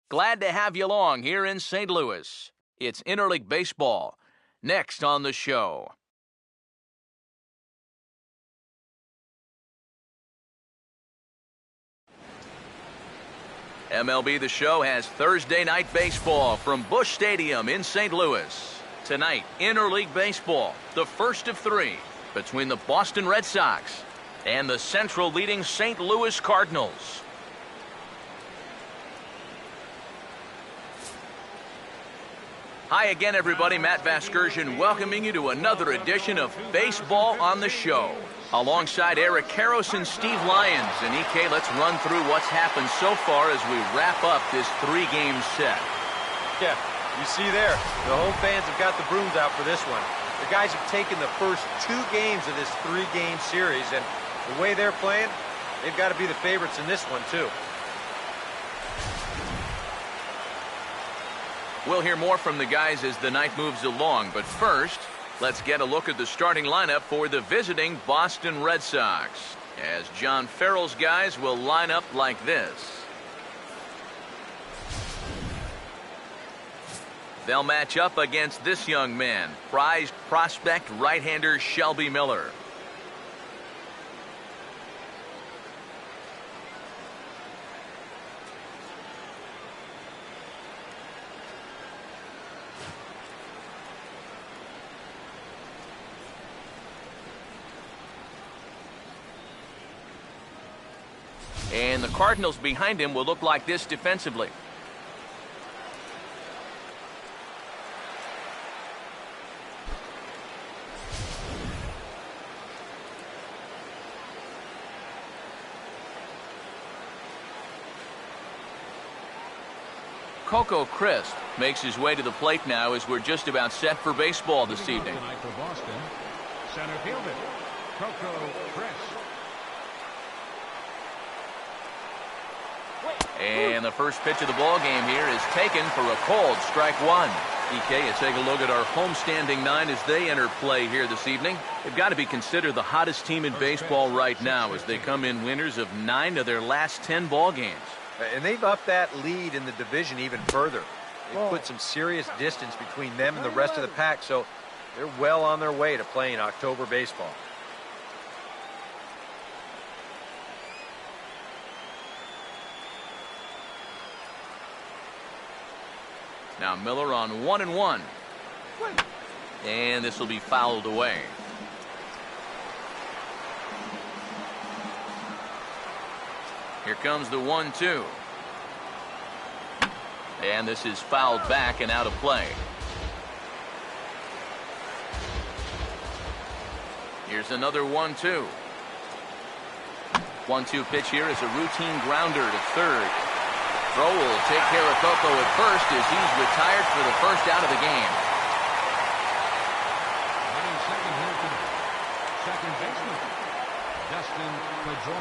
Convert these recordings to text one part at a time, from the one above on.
Glad to have you along here in St. Louis. It's interleague baseball. Next on the show. MLB The Show has Thursday night baseball from Busch Stadium in St. Louis. Tonight, interleague baseball, the first of three, between the Boston Red Sox and the Central leading St. Louis Cardinals. Hi again, everybody. Matt Vasgersian welcoming you to another edition of Baseball on the Show. Alongside Eric Karros and Steve Lyons. And EK, let's run through what's happened so far as we wrap up this three-game set. Yeah, you see there, the home fans have got the brooms out for this one. The guys have taken the first two games of this three-game series, and the way they're playing, they've got to be the favorites in this one, too. We'll hear more from the guys as the night moves along, but first, let's get a look at the starting lineup for the visiting Boston Red Sox, as John Farrell's guys will line up like this. They'll match up against this young man, prized prospect right-hander Shelby Miller. And the Cardinals behind him will look like this defensively. Coco Crisp makes his way to the plate now as we're just about set for baseball this evening. Tonight for Boston, center fielder, Coco Crisp. And the first pitch of the ball game here is taken for a called strike one. EK, you take a look at our homestanding nine as they enter play here this evening. They've got to be considered the hottest team in baseball right now as they come in winners of 9 of their last 10 ball games. And they've upped that lead in the division even further. They've put some serious distance between them and the rest of the pack, so they're well on their way to playing October baseball. Now Miller on 1-1. And this will be fouled away. Here comes the 1-2. And this is fouled back and out of play. Here's another 1-2. 1-2 pitch here is a routine grounder to third. Throw will take care of Coco at first as he's retired for the first out of the game. Second baseman,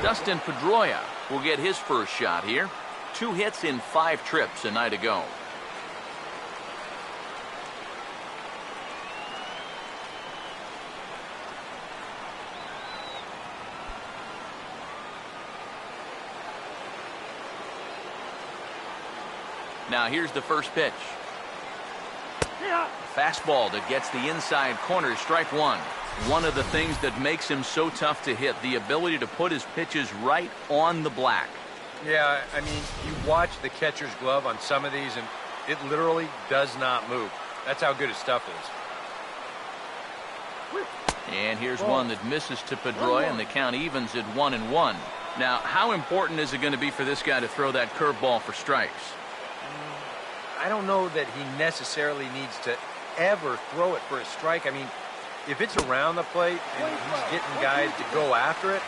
Dustin Pedroia will get his first shot here. 2 hits in 5 trips a night ago. Now here's the first pitch. Fastball that gets the inside corner, strike one. One of the things that makes him so tough to hit, the ability to put his pitches right on the black. Yeah, I mean, you watch the catcher's glove on some of these, and it literally does not move. That's how good his stuff is. And here's one that misses to Pedroia, and the count evens at 1-1. Now, how important is it going to be for this guy to throw that curveball for strikes? I don't know that he necessarily needs to ever throw it for a strike. I mean, if it's around the plate and he's getting guys to go after it,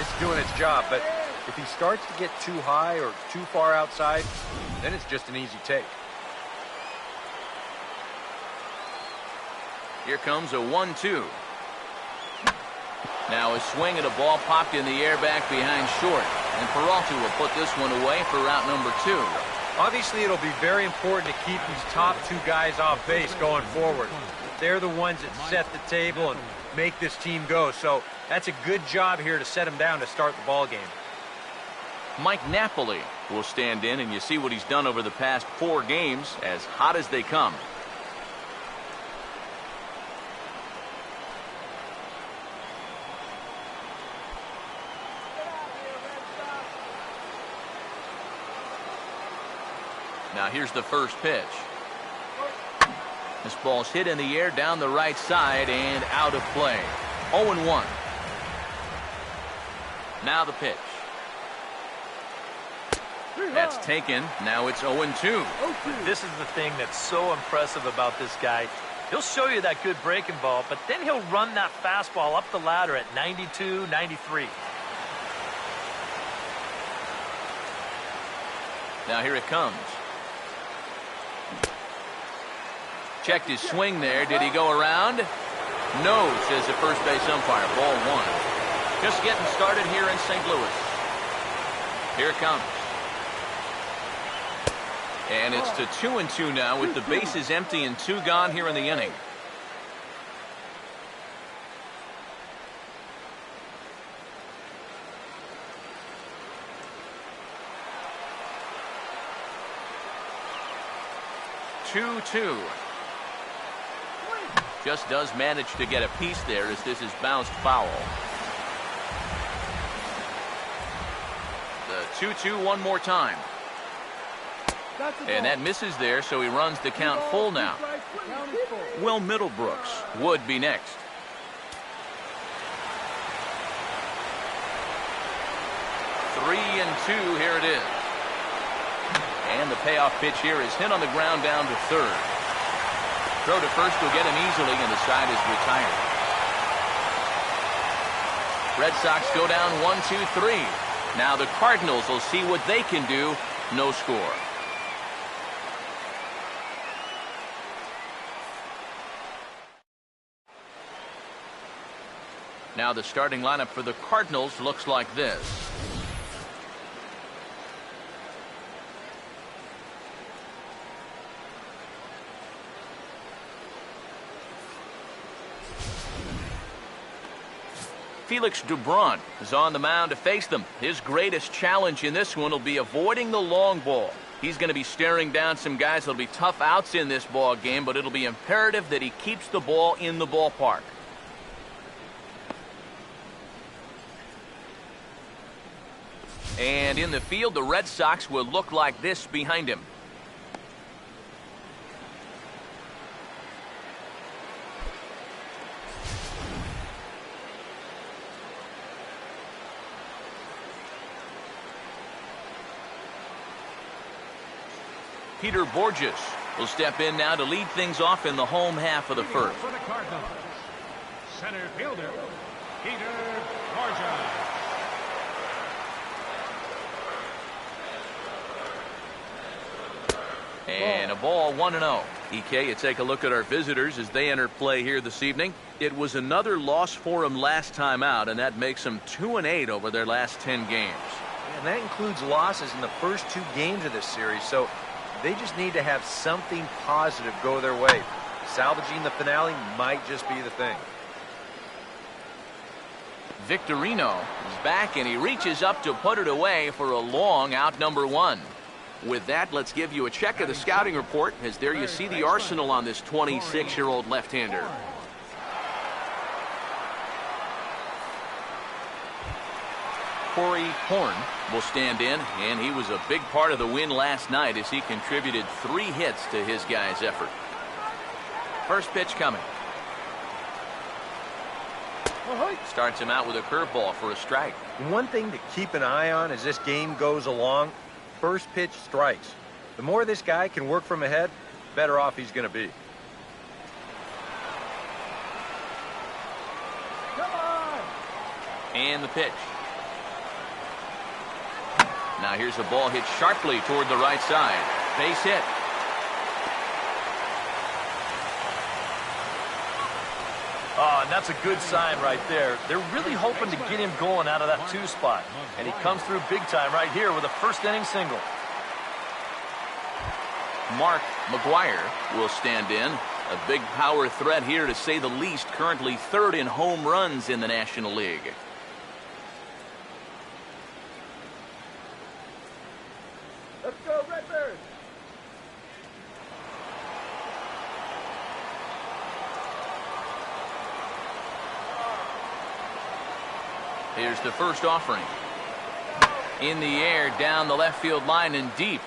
it's doing its job. But if he starts to get too high or too far outside, then it's just an easy take. Here comes a 1-2. Now a swing at a ball popped in the air back behind short. And Peralta will put this one away for route number 2. Obviously, it'll be very important to keep these top 2 guys off base going forward. They're the ones that set the table and make this team go. So that's a good job here to set them down to start the ball game. Mike Napoli will stand in, and you see what he's done over the past 4 games, as hot as they come. Now here's the first pitch. This ball's hit in the air down the right side and out of play. 0-1. Now the pitch. That's taken. Now it's 0-2. This is the thing that's so impressive about this guy. He'll show you that good breaking ball, but then he'll run that fastball up the ladder at 92, 93. Now here it comes. Checked his swing there. Did he go around? No, says the first base umpire. Ball 1. Just getting started here in St. Louis. Here it comes. And it's to 2-2 now with the bases empty and 2 gone here in the inning. Two. Just does manage to get a piece there as this is bounced foul. The 2-2 one more time. And that misses there, so he runs the count full now. Will Middlebrooks would be next. Three and 2, here it is. And the payoff pitch here is hit on the ground down to third. Throw to first will get him easily, and the side is retired. Red Sox go down 1-2-3. Now the Cardinals will see what they can do. No score. Now the starting lineup for the Cardinals looks like this. Felix Dubron is on the mound to face them. His greatest challenge in this one will be avoiding the long ball. He's going to be staring down some guys that'll be tough outs in this ball game, but it'll be imperative that he keeps the ball in the ballpark. And in the field, the Red Sox will look like this behind him. Peter Borges will step in now to lead things off in the home half of the first. For the Cardinals, center fielder, Peter Borges. And a ball 1-0. EK, you take a look at our visitors as they enter play here this evening. It was another loss for them last time out, and that makes them 2-8 over their last 10 games. And that includes losses in the first 2 games of this series, so they just need to have something positive go their way. Salvaging the finale might just be the thing. Victorino is back, and he reaches up to put it away for a long out number 1. With that, let's give you a check of the scouting report, as there you see the arsenal on this 26-year-old left-hander. Corey Horn will stand in, and he was a big part of the win last night as he contributed 3 hits to his guys' effort. First pitch coming. Starts him out with a curveball for a strike. One thing to keep an eye on as this game goes along, first pitch strikes. The more this guy can work from ahead, the better off he's going to be. And the pitch. Now here's a ball hit sharply toward the right side. Base hit. Oh, and that's a good sign right there. They're really hoping to get him going out of that 2 spot. And he comes through big time right here with a first-inning single. Mark McGuire will stand in. A big power threat here, to say the least. Currently 3rd in home runs in the National League. Here's the first offering. In the air, down the left field line and deep.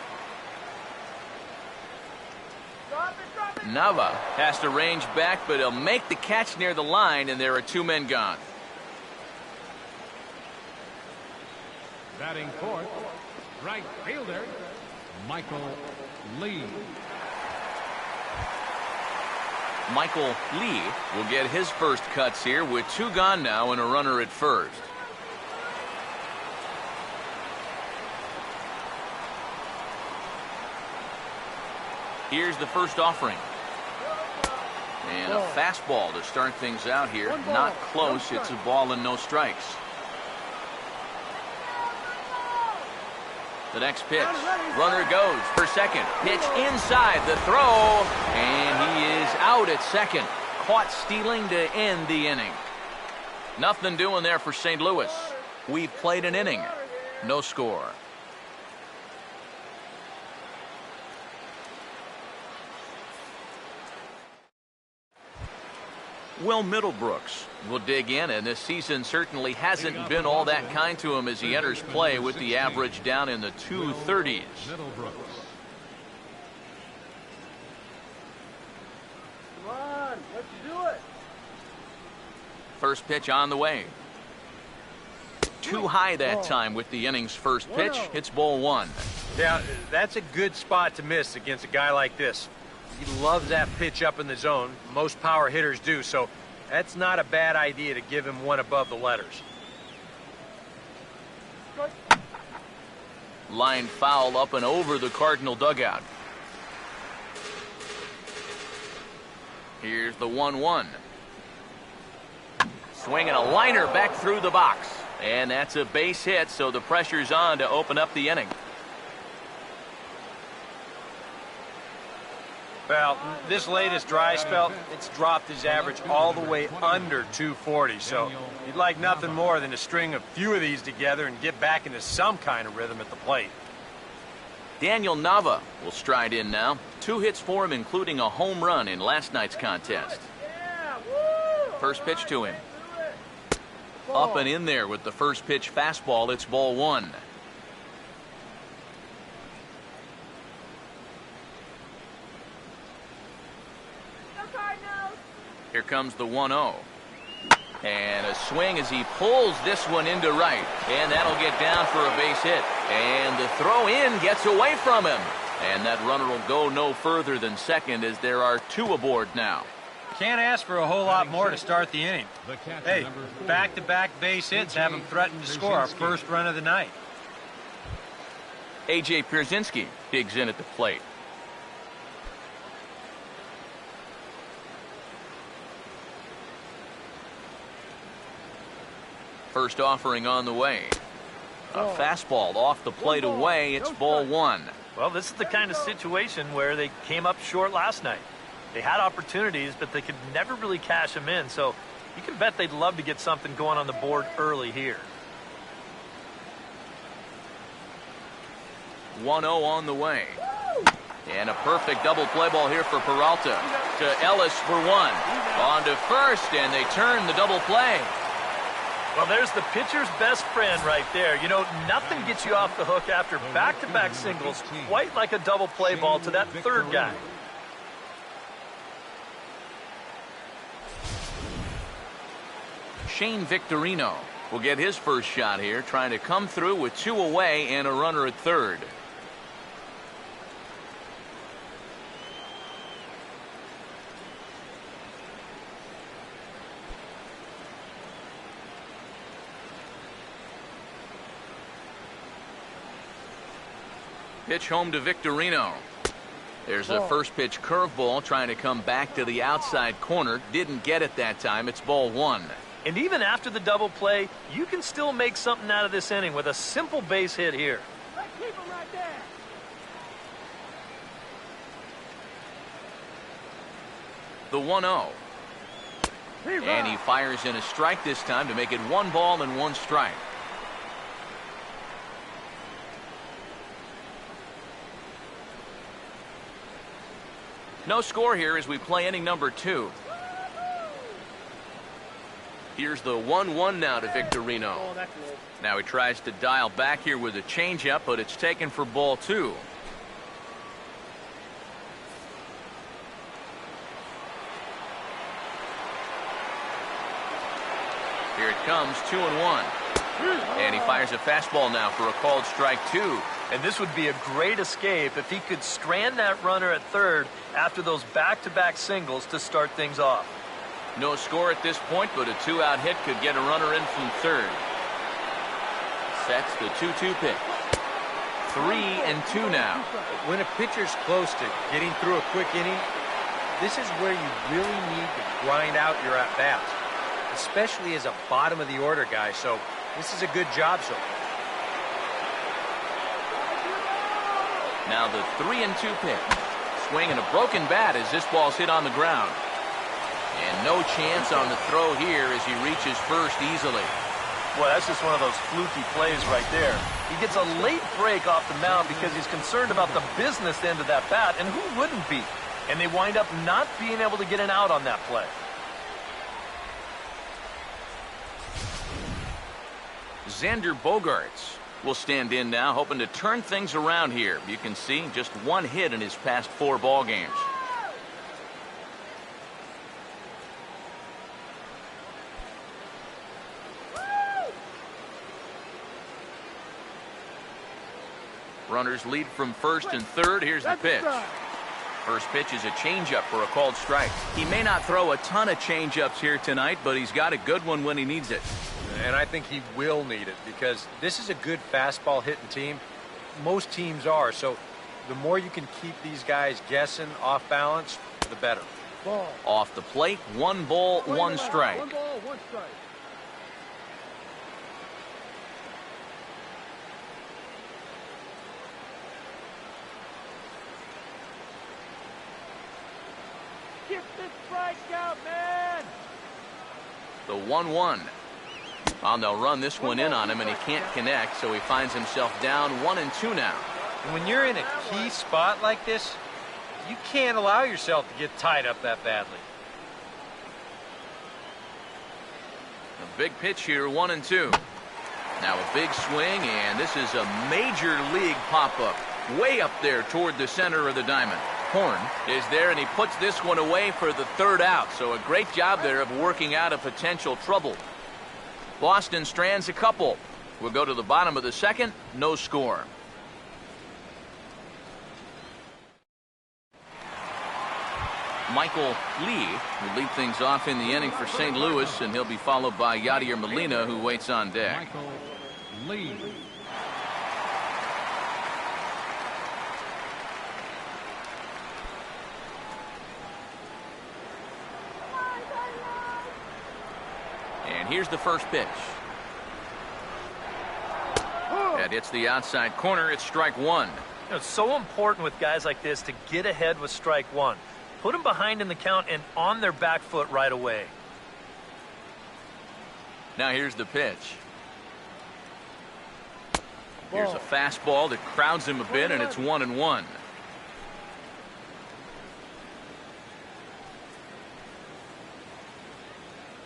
Nava has to range back, but he'll make the catch near the line, and there are 2 men gone. Batting fourth, right fielder, Michael Lee. Michael Lee will get his first cuts here with 2 gone now and a runner at first. Here's the first offering. And a fastball to start things out here. Not close. It's a ball and no strikes. The next pitch. Runner goes for second. Pitch inside the throw. And he is out at second. Caught stealing to end the inning. Nothing doing there for St. Louis. We've played an inning. No score. Will Middlebrooks will dig in, and this season certainly hasn't been all that kind to him as he enters play with the average down in the 230s. Middlebrooks. Come on, let's do it. First pitch on the way. Too high that time with the inning's first pitch. It's ball 1. Yeah, that's a good spot to miss against a guy like this. He loves that pitch up in the zone. Most power hitters do, so that's not a bad idea to give him one above the letters. Line foul up and over the Cardinal dugout. Here's the 1-1. Swinging a liner back through the box. And that's a base hit, so the pressure's on to open up the inning. Well, this latest dry spell, it's dropped his average all the way under 240, so he'd like nothing more than to string a few of these together and get back into some kind of rhythm at the plate. Daniel Nava will stride in now. 2 hits for him, including a home run in last night's contest. First pitch to him. Up and in there with the first pitch fastball. It's ball 1. Here comes the 1-0. And a swing as he pulls this one into right. And that'll get down for a base hit. And the throw in gets away from him. And that runner will go no further than second as there are 2 aboard now. Can't ask for a whole lot more to start the inning. Hey, back-to-back base hits have him threaten to score our first run of the night. A.J. Pierzynski digs in at the plate. First offering on the way. A fastball off the plate away. It's ball 1. Well, this is the kind of situation where they came up short last night. They had opportunities, but they could never really cash them in. So you can bet they'd love to get something going on the board early here. 1-0 on the way. And a perfect double play ball here for Peralta. To Ellis for 1. On to first, and they turn the double play. Well, there's the pitcher's best friend right there. You know, nothing gets you off the hook after back-to-back singles, quite like a double play ball to that third guy. Shane Victorino will get his first shot here, trying to come through with 2 away and a runner at third. Pitch home to Victorino. There's a first pitch curveball trying to come back to the outside corner. Didn't get it that time. It's ball 1. And even after the double play, you can still make something out of this inning with a simple base hit here. Keep him right there. The 1-0. And he fires in a strike this time to make it 1 ball and 1 strike. No score here as we play inning number 2. Here's the 1-1 now to Victorino. Now he tries to dial back here with a changeup, but it's taken for ball 2. Here it comes, 2-1. And he fires a fastball now for a called strike 2. And this would be a great escape if he could strand that runner at third after those back-to-back singles to start things off. No score at this point, but a 2-out hit could get a runner in from third. Sets the 2-2 pitch. 3-2 now. When a pitcher's close to getting through a quick inning, this is where you really need to grind out your at-bats, especially as a bottom-of-the-order guy, so this is a good job so far. Now the 3-2 pitch. Swing and a broken bat as this ball's hit on the ground. And no chance on the throw here as he reaches first easily. Boy, that's just one of those fluky plays right there. He gets a late break off the mound because he's concerned about the business end of that bat, and who wouldn't be? And they wind up not being able to get an out on that play. Xander Bogaerts will stand in now, hoping to turn things around here. You can see just 1 hit in his past 4 ball games. Runners lead from first and third. Here's the pitch. First pitch is a changeup for a called strike. He may not throw a ton of changeups here tonight, but he's got a good one when he needs it. And I think he will need it because this is a good fastball hitting team. Most teams are, so the more you can keep these guys guessing off balance, the better. Ball. Off the plate, 1 ball, 1 strike. 1 ball, 1 strike. Get the strike out, man! The 1-1. Well, they'll run this one in on him, and he can't connect, so he finds himself down 1-2 now. And when you're in a key spot like this, you can't allow yourself to get tied up that badly. A big pitch here, 1-2. Now a big swing, and this is a major league pop-up. Way up there toward the center of the diamond. Horn is there, and he puts this one away for the 3rd out. So a great job there of working out a potential trouble. Boston strands a couple. We'll go to the bottom of the 2nd. No score. Michael Lee will lead things off in the inning for St. Louis, and he'll be followed by Yadier Molina, who waits on deck. Michael Lee. And here's the first pitch. That hits the outside corner. It's strike 1. It's so important with guys like this to get ahead with strike 1. Put them behind in the count and on their back foot right away. Now here's the pitch. Here's a fastball that crowds him a bit, and it's 1-1.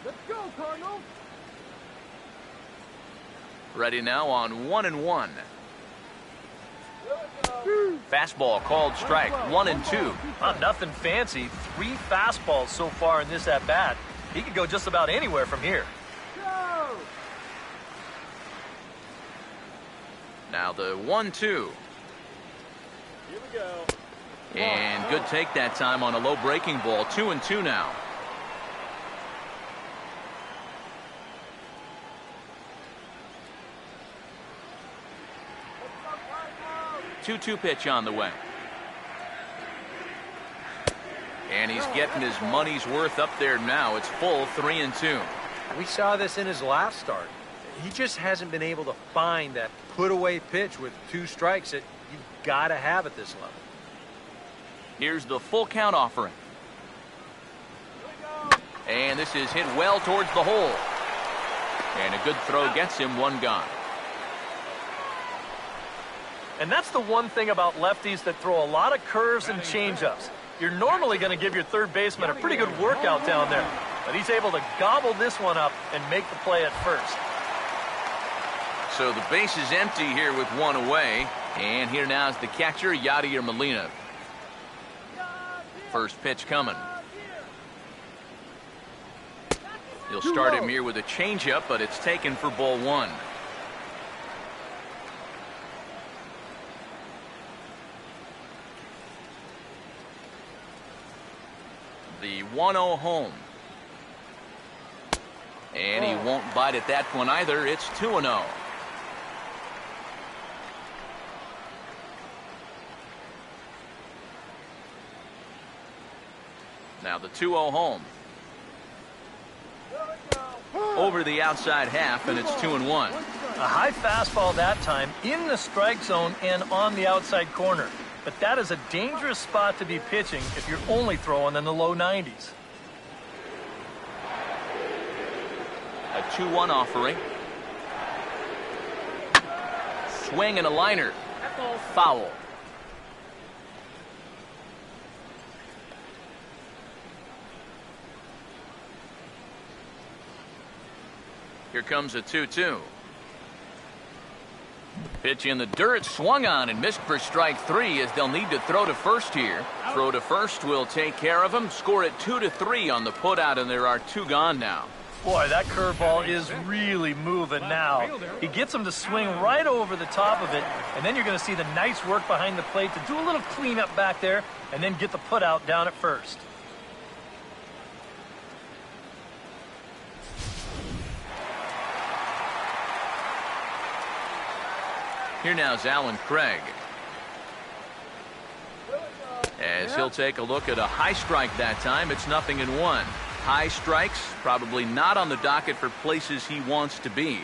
Let's go, Cardinals! Ready now on 1-1. Fastball called strike, 1-2. Nothing fancy. 3 fastballs so far in this at-bat. He could go just about anywhere from here. Go! Now the 1-2. Here we go. And good take that time on a low breaking ball. 2-2 now. Let's go, 2-2 pitch on the way. And he's getting his money's worth up there now. It's full 3-2. We saw this in his last start. He just hasn't been able to find that put-away pitch with 2 strikes that you've got to have at this level. Here's the full count offering. And this is hit well towards the hole. And a good throw gets him 1 gone. And that's the one thing about lefties that throw a lot of curves and changeups. You're normally going to give your third baseman a pretty good workout down there. But he's able to gobble this one up and make the play at first. So the base is empty here with one away. And here now is the catcher, Yadier Molina. First pitch coming. He'll start him here with a changeup, but it's taken for ball one. The 1-0 home. And he won't bite at that one either. It's 2-0. Now the 2-0 home. Over the outside half, and it's 2-1. A high fastball that time in the strike zone and on the outside corner. But that is a dangerous spot to be pitching if you're only throwing in the low 90s. A 2-1 offering. Swing and a liner. Foul. Here comes a 2-2. Pitch in the dirt, swung on and missed for strike three, as they'll need to throw to first here. Throw to first will take care of him. Score it 2-3 on the putout, and there are two gone now. Boy, that curveball is really moving now. He gets him to swing right over the top of it, and then you're going to see the nice work behind the plate to do a little cleanup back there and then get the putout down at first. Here now is Alan Craig, as he'll take a look at a high strike that time. It's 0-1. High strikes probably not on the docket for places he wants to be.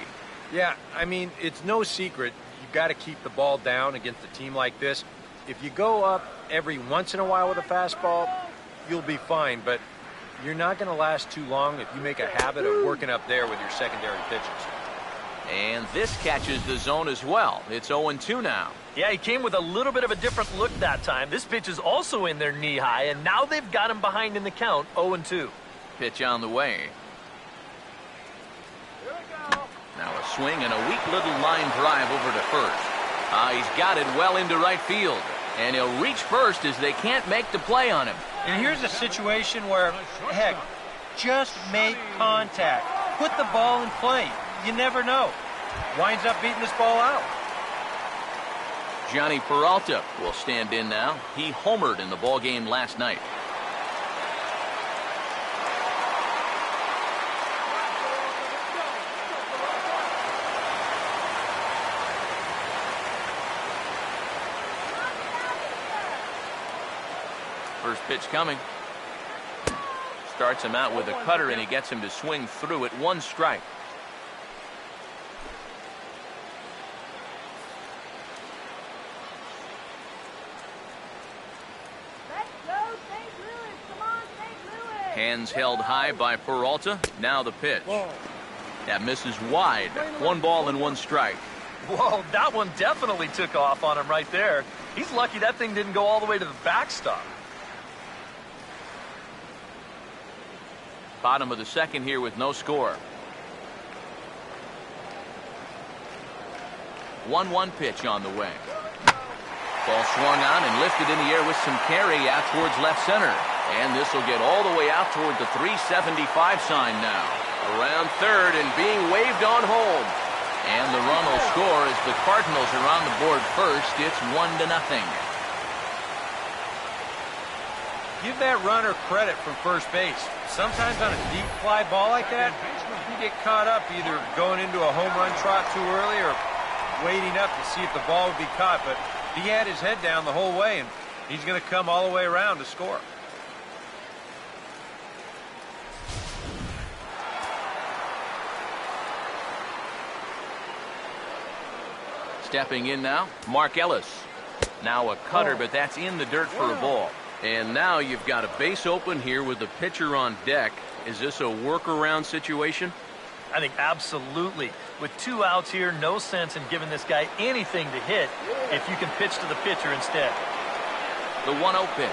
Yeah, I mean, it's no secret. You've got to keep the ball down against a team like this. If you go up every once in a while with a fastball, you'll be fine. But you're not going to last too long if you make a habit of working up there with your secondary pitches. And this catches the zone as well. It's 0-2 now. Yeah, he came with a little bit of a different look that time. This pitch is also in there knee high, and now they've got him behind in the count, 0-2. Pitch on the way. Now a swing and a weak little line drive over to first. He's got it well into right field. And he'll reach first as they can't make the play on him. And here's a situation where, heck, just make contact. Put the ball in play. You never know. Winds up beating this ball out. Johnny Peralta will stand in now. He homered in the ballgame last night. First pitch coming. Starts him out with a cutter, and he gets him to swing through it. One strike. Hands held high by Peralta. Now the pitch. That misses wide. 1 ball and 1 strike. Whoa, that one definitely took off on him right there. He's lucky that thing didn't go all the way to the backstop. Bottom of the second here with no score. 1-1 pitch on the way. Ball swung on and lifted in the air with some carry out towards left center. And this will get all the way out toward the 375 sign now. Around third and being waved on home. And the run will score as the Cardinals are on the board first. It's 1-0. Give that runner credit from first base. Sometimes on a deep fly ball like that, you get caught up either going into a home run trot too early or waiting up to see if the ball would be caught. But he had his head down the whole way, and he's going to come all the way around to score. Stepping in now, Mark Ellis. Now a cutter, but that's in the dirt for a ball. And now you've got a base open here with the pitcher on deck. Is this a workaround situation? I think absolutely. With 2 outs here, no sense in giving this guy anything to hit if you can pitch to the pitcher instead. The 1-0 pitch.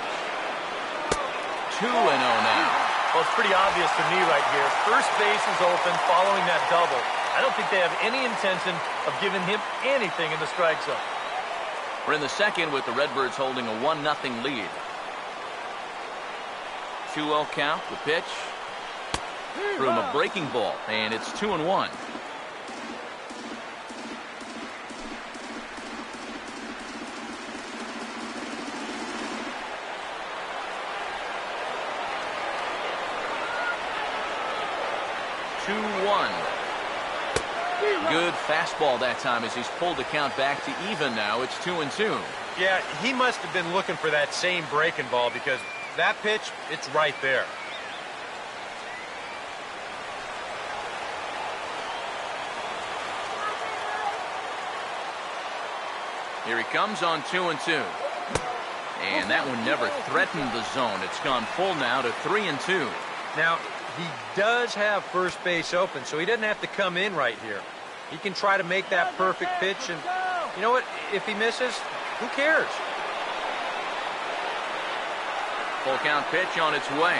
2-0 now. Well, it's pretty obvious to me right here. First base is open following that double. I don't think they have any intention of giving him anything in the strike zone. We're in the second with the Redbirds holding a 1-0 lead. 2-0 count, the pitch. Threw him a breaking ball, and it's 2-1. Good fastball that time as he's pulled the count back to even now. It's 2-2. Yeah, he must have been looking for that same breaking ball because that pitch, it's right there. Here he comes on 2-2. And that one never threatened the zone. It's gone full now to 3-2. Now, he does have first base open, so he doesn't have to come in right here. He can try to make that perfect pitch, and you know what? If he misses, who cares? Full count pitch on its way.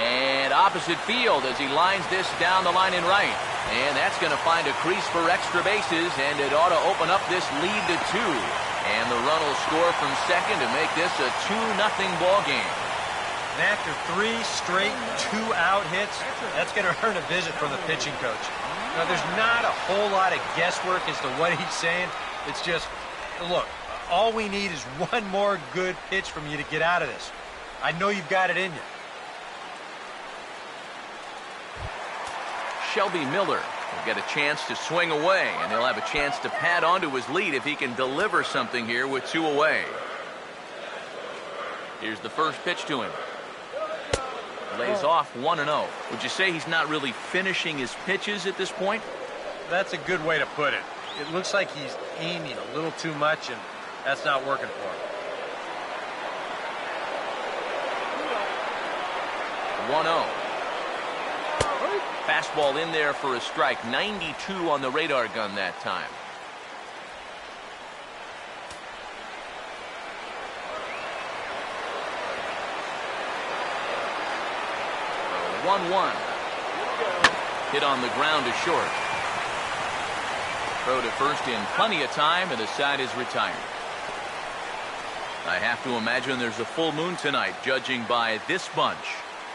And opposite field as he lines this down the line in right. And that's going to find a crease for extra bases, and it ought to open up this lead to 2. And the run will score from second to make this a 2-0 ball game. And after 3 straight 2-out hits, that's going to earn a visit from the pitching coach. Now, there's not a whole lot of guesswork as to what he's saying. It's just, look, all we need is one more good pitch from you to get out of this. I know you've got it in you. Shelby Miller will get a chance to swing away, and he'll have a chance to pad onto his lead if he can deliver something here with 2 away. Here's the first pitch to him. Lays off 1-0. Would you say he's not really finishing his pitches at this point? That's a good way to put it. It looks like he's aiming a little too much, and that's not working for him. 1-0. Fastball in there for a strike. 92 on the radar gun that time. 1-1. Hit on the ground to short. Throw to first in plenty of time, and the side is retired. I have to imagine there's a full moon tonight, judging by this bunch.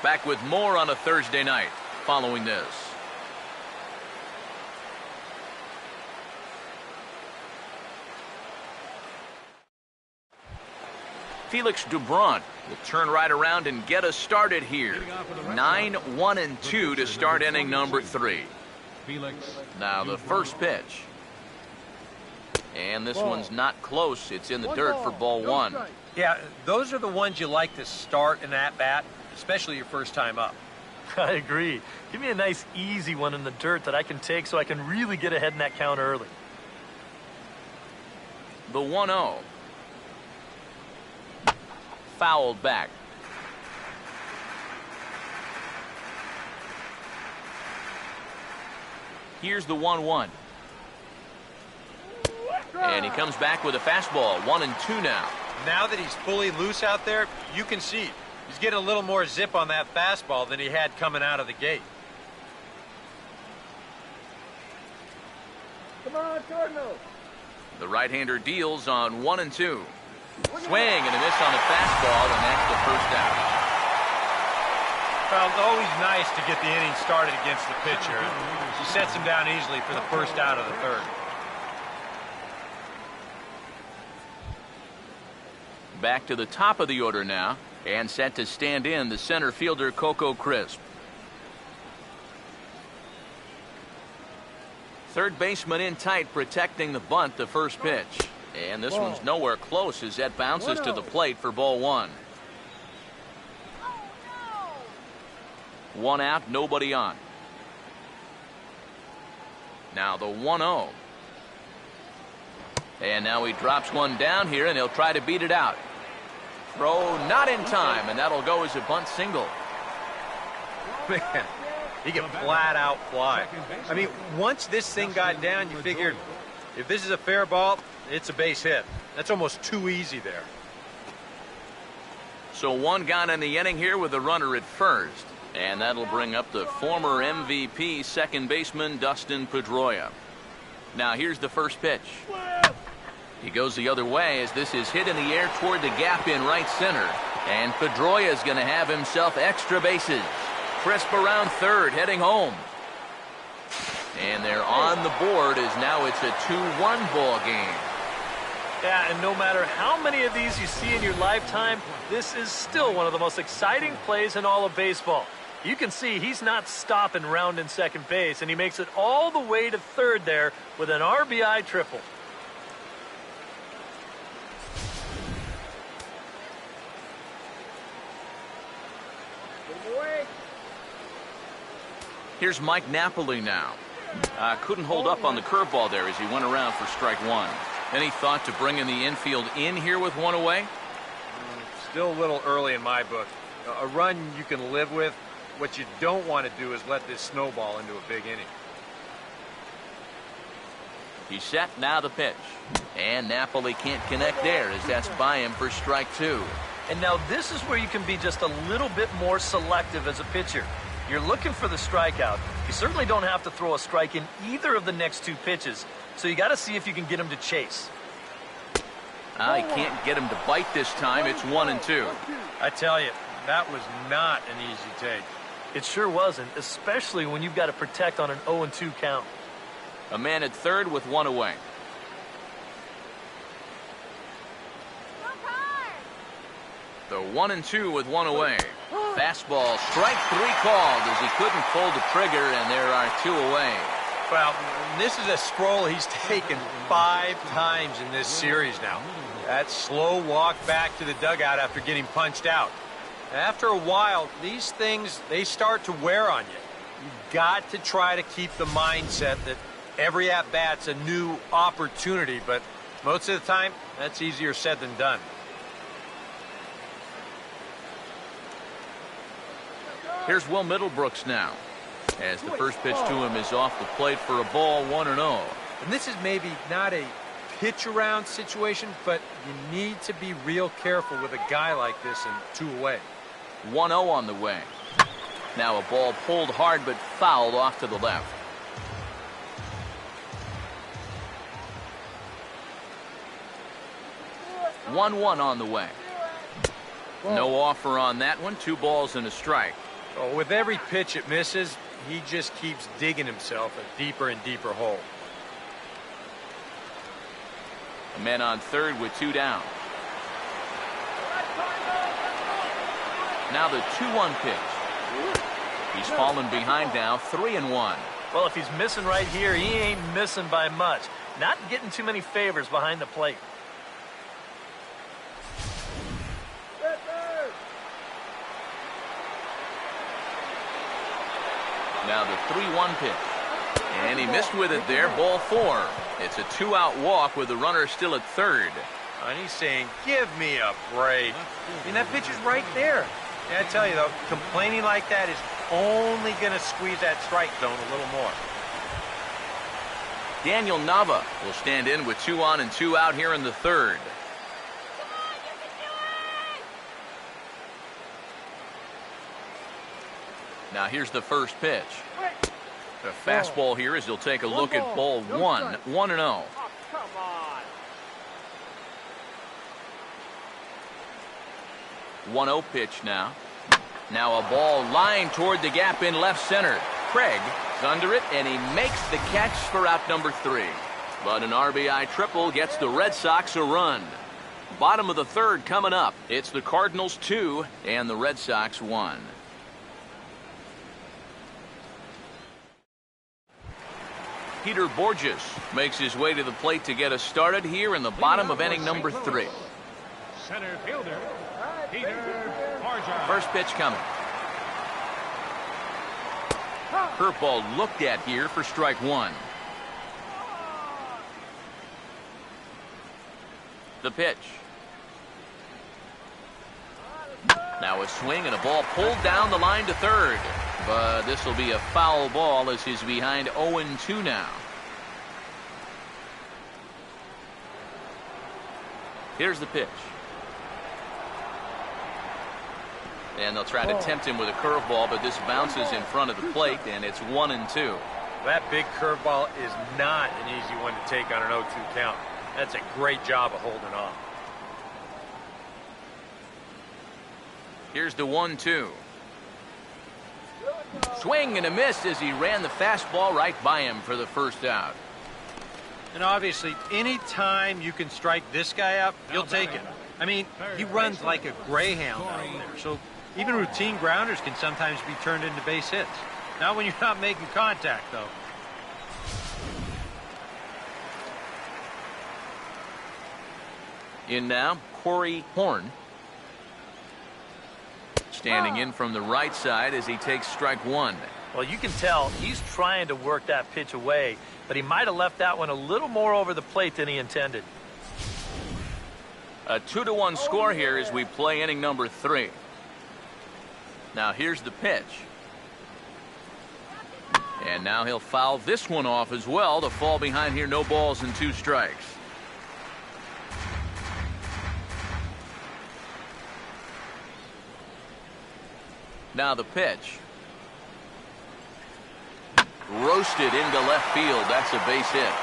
Back with more on a Thursday night following this. Felix Doubront will turn right around and get us started here. 9-1-2 to start inning number 3. Now the first pitch. And this one's not close. It's in the dirt for ball 1. Yeah, those are the ones you like to start in at bat, especially your first time up. I agree. Give me a nice easy one in the dirt that I can take so I can really get ahead in that count early. The 1-0. Fouled back. Here's the 1-1. And he comes back with a fastball. 1-2 now. Now that he's fully loose out there, you can see he's getting a little more zip on that fastball than he had coming out of the gate. Come on, Cardinals. The right-hander deals on 1-2. Swing and a miss on the fastball, and that's the first out. Well, it's always nice to get the inning started against the pitcher. He sets him down easily for the first out of the third. Back to the top of the order now, and set to stand in the center fielder Coco Crisp. Third baseman in tight, protecting the bunt, the first pitch. And this one's nowhere close as that bounces to the plate for ball 1. 1 out, nobody on. Now the 1-0. And now he drops one down here, and he'll try to beat it out. Throw not in time, and that'll go as a bunt single. Man, he can flat out fly. I mean, once this thing got down, you figured if this is a fair ball, it's a base hit. That's almost too easy there. So 1 gone in the inning here with the runner at first. And that'll bring up the former MVP second baseman Dustin Pedroia. Now here's the first pitch. He goes the other way as this is hit in the air toward the gap in right center. And Pedroia is going to have himself extra bases. Crisp around third, heading home. And they're on the board as now it's a 2-1 ball game. Yeah, and no matter how many of these you see in your lifetime, this is still one of the most exciting plays in all of baseball. You can see he's not stopping rounding second base, and he makes it all the way to third there with an RBI triple. Here's Mike Napoli now. Couldn't hold up on the curveball there as he went around for strike one. Any thought to bringing the infield in here with one away? Still a little early in my book. A run you can live with. What you don't want to do is let this snowball into a big inning. He's set, now the pitch. And Napoli can't connect there as that's by him for strike two. And now this is where you can be just a little bit more selective as a pitcher. You're looking for the strikeout. You certainly don't have to throw a strike in either of the next two pitches, so you got to see if you can get him to chase. He can't get him to bite this time. It's 1-2. I tell you, that was not an easy take. It sure wasn't, especially when you've got to protect on an 0-2 count. A man at third with one away. The 1-2 with one away. Fastball, strike three called as he couldn't pull the trigger, and there are two away. Well, this is a stroll he's taken 5 times in this series now. That slow walk back to the dugout after getting punched out. After a while, these things, they start to wear on you. You've got to try to keep the mindset that every at-bat's a new opportunity, but most of the time, that's easier said than done. Here's Will Middlebrooks now, as the first pitch to him is off the plate for a ball, 1-0. And this is maybe not a pitch-around situation, but you need to be real careful with a guy like this and 2 away. 1-0 on the way. Now a ball pulled hard but fouled off to the left. One on the way. No offer on that one. 2 balls and a strike. Oh, with every pitch it misses, he just keeps digging himself a deeper and deeper hole. A man on third with 2 down. Now the 2-1 pitch. He's fallen behind now, 3-1. Well, if he's missing right here, he ain't missing by much. Not getting too many favors behind the plate. Now the 3-1 pitch. And he missed with it there, ball 4. It's a 2-out walk with the runner still at third. And he's saying, give me a break. I mean, that pitch is right there. Yeah, I tell you, though, complaining like that is only going to squeeze that strike zone a little more. Daniel Nava will stand in with 2 on and 2 out here in the third. Now here's the first pitch. The fastball here as he'll take a look at ball 1. 1-0. Oh, come on. 1-0 pitch now. Now a ball lined toward the gap in left center. Craig is under it, and he makes the catch for out number 3. But an RBI triple gets the Red Sox a run. Bottom of the third coming up. It's the Cardinals 2 and the Red Sox 1. Peter Borges makes his way to the plate to get us started here in the bottom of inning number 3. Center fielder, Peter Borges. First pitch coming. Curveball looked at here for strike 1. The pitch. Now a swing and a ball pulled down the line to third. But this will be a foul ball as he's behind 0-2 now. Here's the pitch. And they'll try to tempt him with a curveball, but this bounces in front of the plate, and it's 1-2. That big curveball is not an easy one to take on an 0-2 count. That's a great job of holding off. Here's the 1-2. Swing and a miss as he ran the fastball right by him for the first out. And obviously, any time you can strike this guy out, you'll take it. I mean, he runs like a greyhound out there. So even routine grounders can sometimes be turned into base hits. Not when you're not making contact, though. In now, Corey Horn. Standing in from the right side as he takes strike one. Well, you can tell he's trying to work that pitch away, but he might have left that one a little more over the plate than he intended. A 2-1 score here as we play inning number 3. Now here's the pitch. And now he'll foul this one off as well to fall behind here. No balls and 2 strikes. Now the pitch. Roasted into left field. That's a base hit.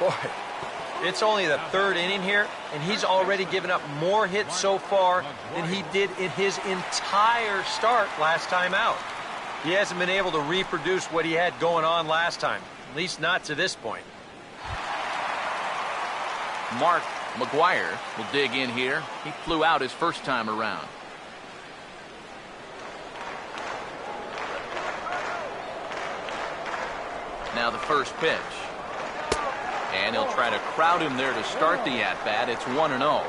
Boy, it's only the 3rd inning here, and he's already given up more hits so far than he did in his entire start last time out. He hasn't been able to reproduce what he had going on last time, at least not to this point. Mark McGuire will dig in here. He flew out his first time around. Now the first pitch. And he'll try to crowd him there to start the at-bat. It's 1-0.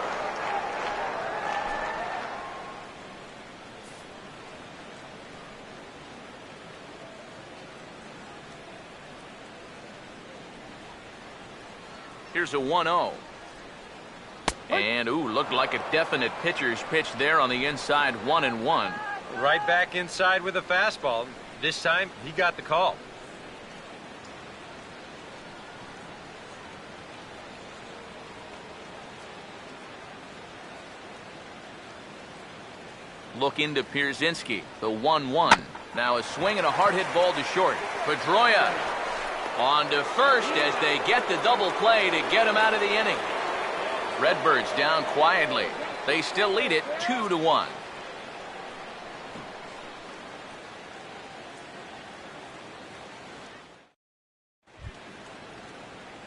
Here's a 1-0. And, ooh, looked like a definite pitcher's pitch there on the inside, 1-1. Right back inside with a fastball. This time, he got the call. Look into Pierzynski, the 1-1. Now a swing and a hard hit ball to short. Pedroia on to first as they get the double play to get him out of the inning. Redbirds down quietly. They still lead it 2-1.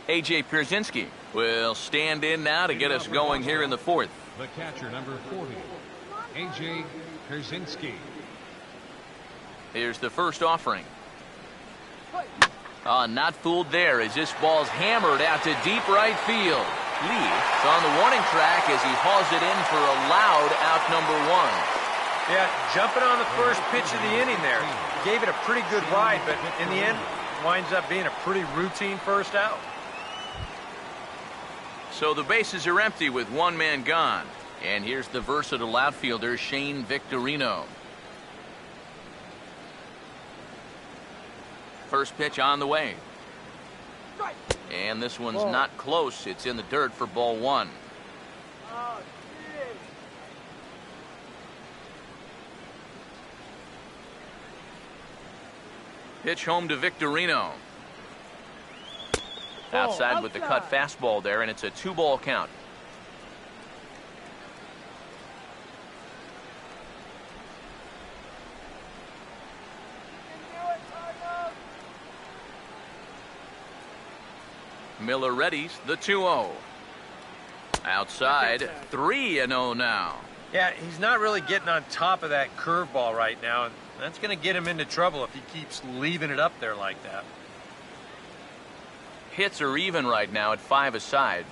A.J. Pierzynski will stand in now to get us going here in the 4th. The catcher, number 40, A.J. Pierzynski. Here's the first offering. Not fooled there as this ball's hammered out to deep right field. Lee is on the warning track as he hauls it in for a loud out number 1. Yeah, jumping on the first pitch of the inning there. Gave it a pretty good ride, but in the end, winds up being a pretty routine first out. So the bases are empty with one man gone. And here's the versatile outfielder, Shane Victorino. First pitch on the way. And this one's not close. It's in the dirt for ball 1. Pitch home to Victorino. Outside with the cut fastball there, and it's a 2-ball count. Miller readies the 2-0. Outside, 3-0 now. Yeah, he's not really getting on top of that curveball right now, and that's going to get him into trouble if he keeps leaving it up there like that. Hits are even right now at 5 aside.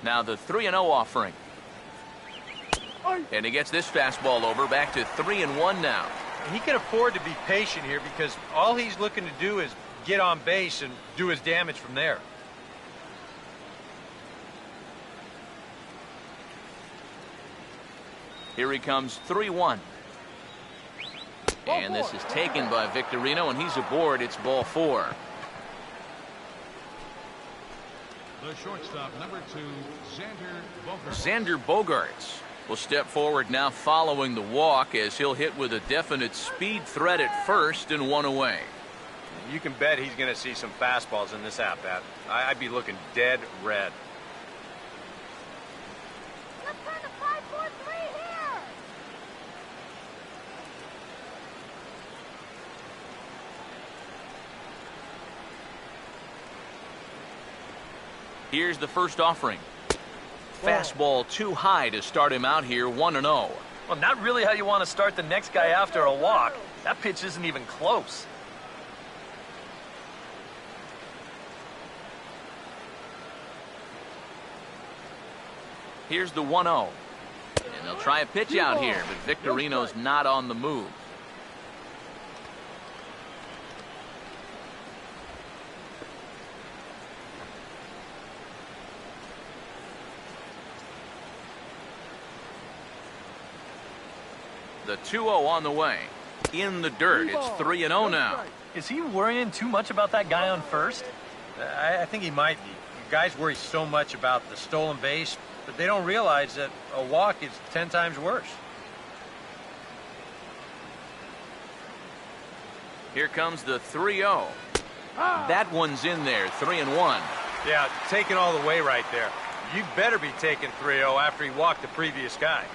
Now the 3-0 offering. And he gets this fastball over, back to 3-1 now. He can afford to be patient here because all he's looking to do is get on base and do his damage from there. Here he comes, 3-1. And this is taken by Victorino, and he's aboard. It's ball 4. The shortstop, number 2, Xander Bogaerts. Xander Bogaerts will step forward now following the walk as he'll hit with a definite speed threat at first and one away. You can bet he's going to see some fastballs in this at-bat. I'd be looking dead red. Let's turn to 5-4-3 here. Here's the first offering. Fastball too high to start him out here 1-0. Well, not really how you want to start the next guy after a walk. That pitch isn't even close. Here's the 1-0. And they'll try a pitch out here, but Victorino's not on the move. The 2-0 on the way. In the dirt. It's 3-0 now. Is he worrying too much about that guy on first? I think he might be. Guys worry so much about the stolen base, but they don't realize that a walk is 10 times worse. Here comes the 3-0. That one's in there, 3-1. Yeah, taking all the way right there. You better be taking 3-0 after he walked the previous guy.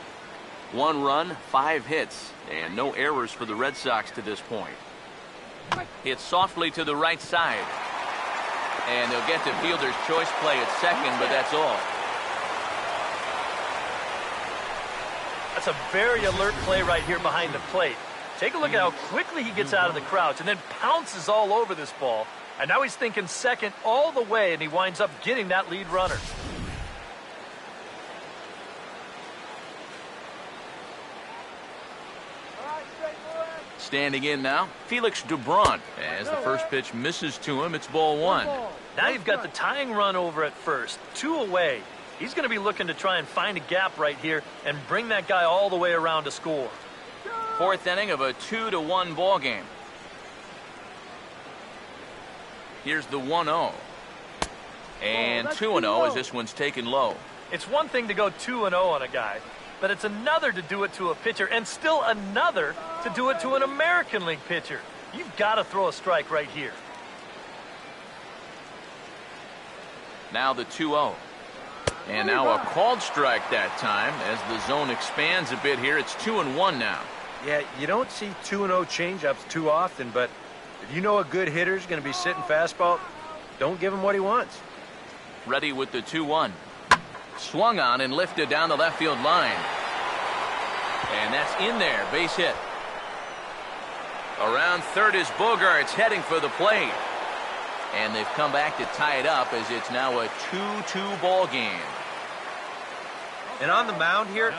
1 run, 5 hits, and no errors for the Red Sox to this point. Hit softly to the right side. And they'll get to fielder's choice play at second, but that's all. That's a very alert play right here behind the plate. Take a look at how quickly he gets out of the crouch and then pounces all over this ball. And now he's thinking second all the way, and he winds up getting that lead runner. Standing in now, Felix Doubront. As the first pitch misses to him, it's ball 1. Now you've got the tying run over at first, 2 away. He's going to be looking to try and find a gap right here and bring that guy all the way around to score. 4th inning of a 2-1 ball game. Here's the 1-0. And 2-0 as this one's taken low. It's one thing to go 2-0 on a guy, but it's another to do it to a pitcher, and still another to do it to an American League pitcher. You've got to throw a strike right here. Now the 2-0. And now a called strike that time as the zone expands a bit here. It's 2-1 now. Yeah, you don't see 2-0 changeups too often, but if you know a good hitter's going to be sitting fastball, don't give him what he wants. Ready with the 2-1. Swung on and lifted down the left field line. And that's in there, base hit. Around third is Bogaerts heading for the plate. And they've come back to tie it up as it's now a 2-2 ball game. And on the mound here,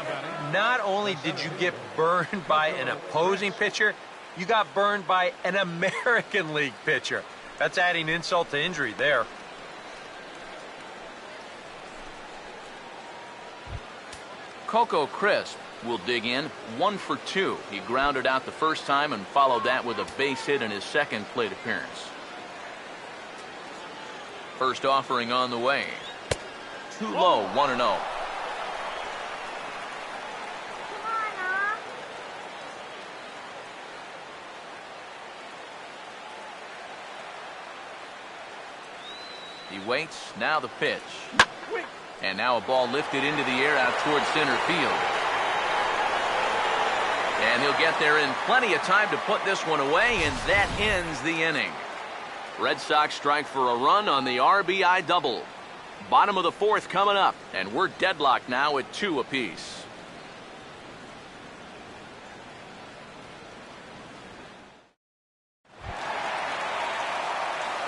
not only did you get burned by an opposing pitcher, you got burned by an American League pitcher. That's adding insult to injury there. Coco Crisp will dig in 1 for 2. He grounded out the first time and followed that with a base hit in his second plate appearance. First offering on the way. Too low, 1-0. He waits, now the pitch. And now a ball lifted into the air out towards center field. And he'll get there in plenty of time to put this one away, and that ends the inning. Red Sox strike for a run on the RBI double. Bottom of the 4th coming up, and we're deadlocked now at 2 apiece.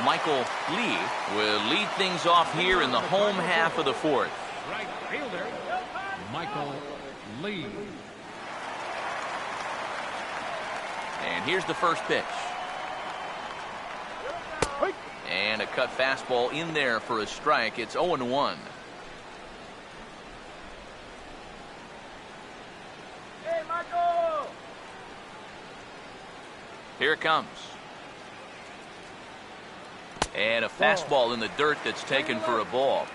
Michael Lee will lead things off here in the home half of the 4th. Right fielder, Michael Lee. And here's the first pitch. And a cut fastball in there for a strike. It's 0-1. Hey, Michael! Here it comes. And a fastball in the dirt that's taken for a ball.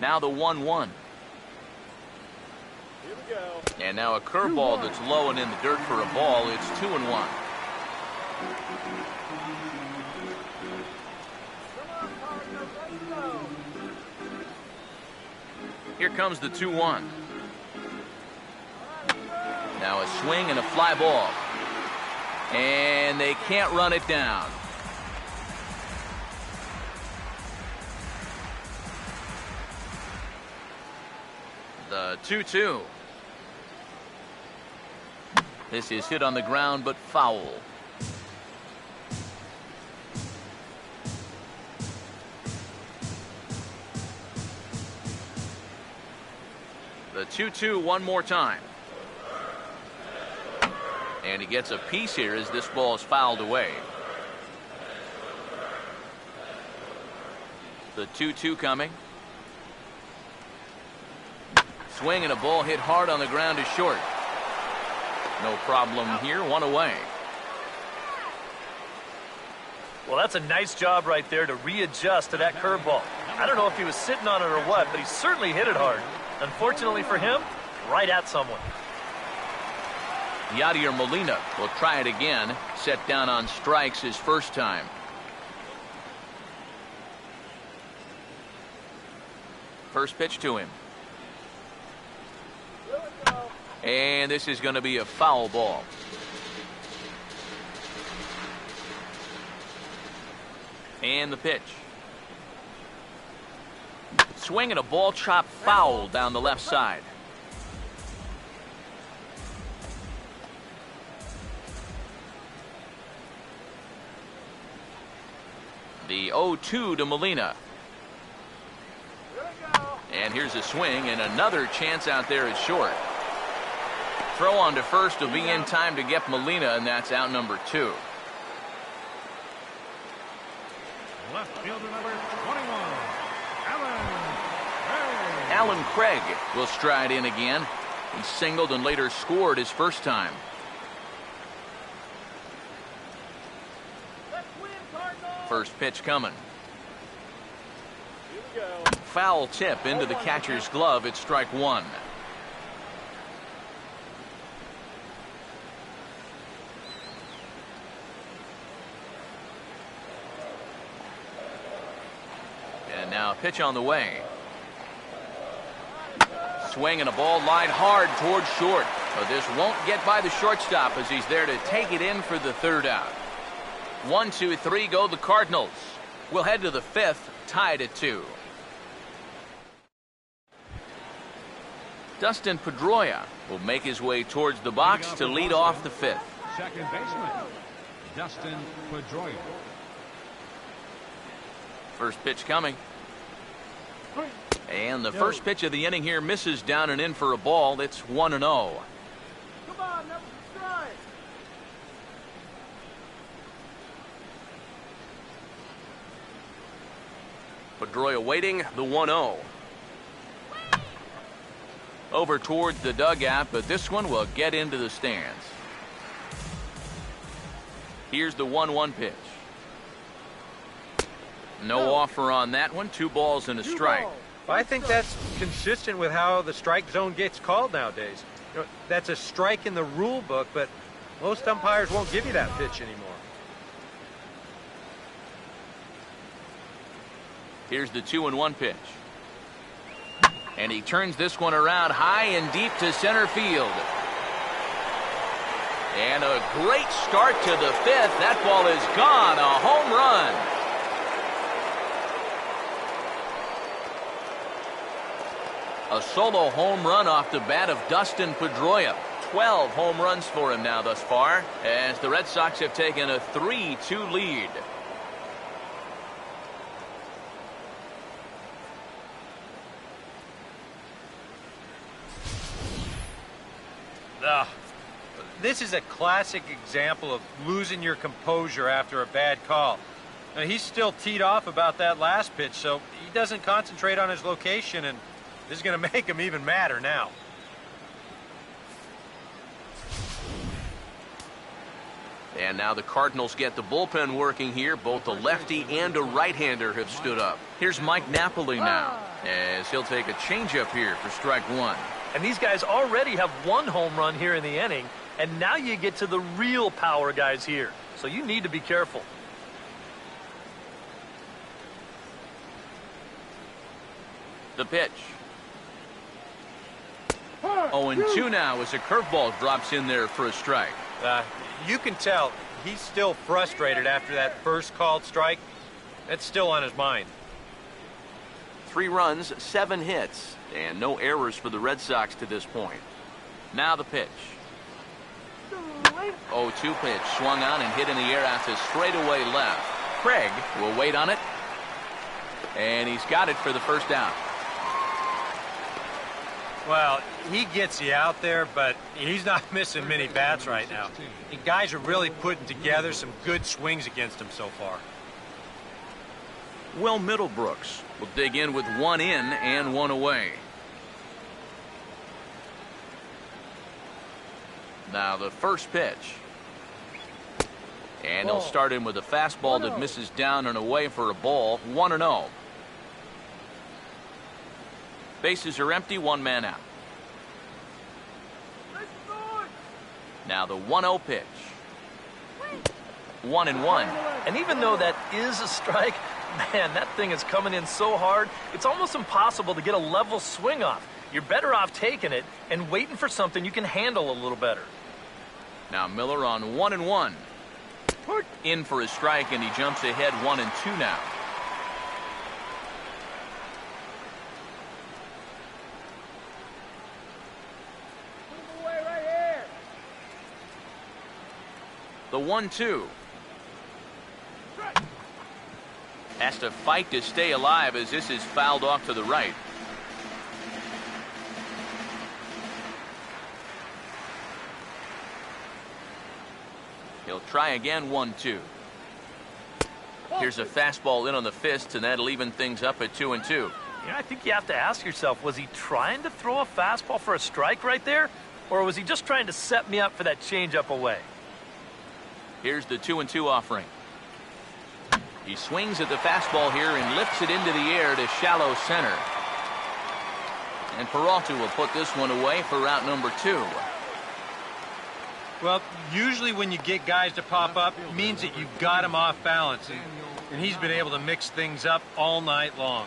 Now the 1-1. Here we go. And now a curveball that's low and in the dirt for a ball. It's 2-1. Here comes the 2-1. Now a swing and a fly ball. And they can't run it down. The 2-2. This is hit on the ground, but foul. The 2-2 one more time. And he gets a piece here as this ball is fouled away. The 2-2 coming. Swing and a ball hit hard on the ground is short. No problem here, one away. Well, that's a nice job right there to readjust to that curveball. I don't know if he was sitting on it or what, but he certainly hit it hard. Unfortunately for him, right at someone. Yadier Molina will try it again. Set down on strikes his first time. First pitch to him. And this is going to be a foul ball. And the pitch. Swing and a ball chopped foul down the left side. The 0-2 to Molina. And here's a swing, and another chance out there is short. Throw on to first will be in time to get Molina, and that's out number 2. Left fielder number 21, Alan Craig will stride in again. He singled and later scored his first time. Let's win, Cardinals. First pitch coming. Here we go. Foul tip into the catcher's glove. It's strike 1. And now a pitch on the way. Swing and a ball lined hard towards short. But this won't get by the shortstop as he's there to take it in for the third out. 1, 2, 3 go the Cardinals. We'll head to the 5th, tied at 2. Dustin Pedroia will make his way towards the box to lead off the 5th. second baseman, Dustin Pedroia. First pitch coming. And the first pitch of the inning here misses down and in for a ball. It's 1-0. Come on, that was a strike. Pedroia waiting, the 1-0. Over towards the dugout, but this one will get into the stands. Here's the 1-1 pitch. No offer on that one. 2 balls and a strike. I think that's consistent with how the strike zone gets called nowadays. You know, that's a strike in the rule book, but most umpires won't give you that pitch anymore. Here's the 2-1 pitch. And he turns this one around high and deep to center field. And a great start to the 5th. That ball is gone. A home run. A solo home run off the bat of Dustin Pedroia. 12 home runs for him now thus far, as the Red Sox have taken a 3-2 lead. This is a classic example of losing your composure after a bad call. Now, he's still teed off about that last pitch, so he doesn't concentrate on his location, and this is going to make him even madder now. And now the Cardinals get the bullpen working here. Both a lefty and a right-hander have stood up. Here's Mike Napoli now, as he'll take a changeup here for strike one. And these guys already have one home run here in the inning, and now you get to the real power guys here. So you need to be careful. The pitch. 0-2 now as a curveball drops in there for a strike. You can tell he's still frustrated after that first called strike. That's still on his mind. 3 runs, 7 hits, and no errors for the Red Sox to this point. Now the pitch. 0-2 pitch, swung on and hit in the air out to straightaway left. Craig will wait on it, and he's got it for the first out. Well, he gets you out there, but he's not missing many bats right now. The guys are really putting together some good swings against him so far. Will Middlebrooks will dig in with 1 in and 1 away. Now the first pitch. And he'll start in with a fastball that misses down and away for a ball. 1-0. Bases are empty, 1 man out. Now the 1-0 pitch. 1-1. And even though that is a strike, man, that thing is coming in so hard, it's almost impossible to get a level swing off. You're better off taking it and waiting for something you can handle a little better. Now Miller on 1-1. In for a strike, and he jumps ahead 1-2 now. The 1-2. Has to fight to stay alive as this is fouled off to the right. He'll try again. 1-2. Here's a fastball in on the fist, and that'll even things up at 2-2. I think you have to ask yourself, was he trying to throw a fastball for a strike right there? Or was he just trying to set me up for that changeup away? Here's the 2-2 offering. He swings at the fastball here and lifts it into the air to shallow center. And Peralta will put this one away for out number 2. Well, usually when you get guys to pop up, it means that you've got them off balance. And he's been able to mix things up all night long.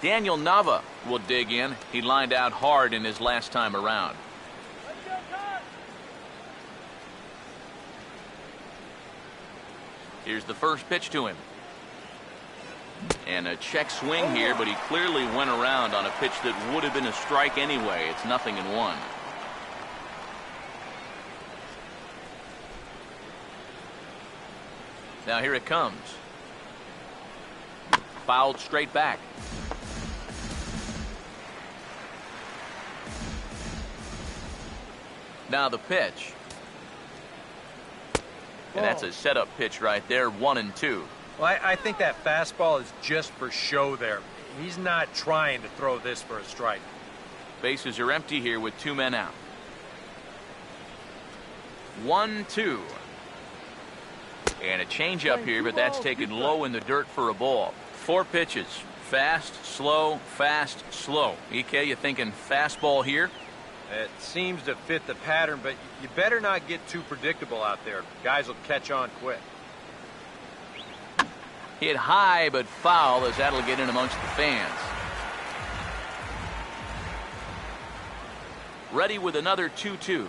Daniel Nava will dig in. He lined out hard in his last time around. Here's the first pitch to him. And a check swing here, but he clearly went around on a pitch that would have been a strike anyway. It's 0-1. Now here it comes. Fouled straight back. Now the pitch. And that's a setup pitch right there. 1-2. Well, I think that fastball is just for show there. He's not trying to throw this for a strike. Bases are empty here with 2 men out. 1-2. And a changeup here, but that's taken low in the dirt for a ball. 4 pitches. Fast, slow, fast, slow. EK, you thinking fastball here? It seems to fit the pattern, but you better not get too predictable out there. Guys will catch on quick. Hit high, but foul, as that'll get in amongst the fans. Ready with another 2-2.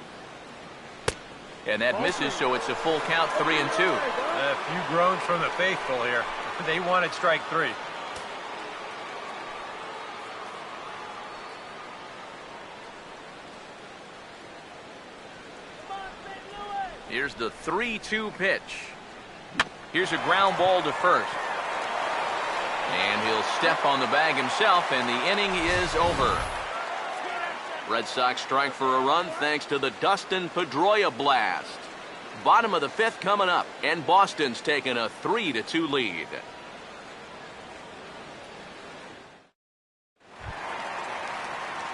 And that misses, so it's a full count. 3-2. A few groans from the faithful here. They wanted strike 3. Here's the 3-2 pitch. Here's a ground ball to first. And he'll step on the bag himself, and the inning is over. Red Sox strike for a run thanks to the Dustin Pedroia blast. Bottom of the 5th coming up, and Boston's taking a 3-2 lead.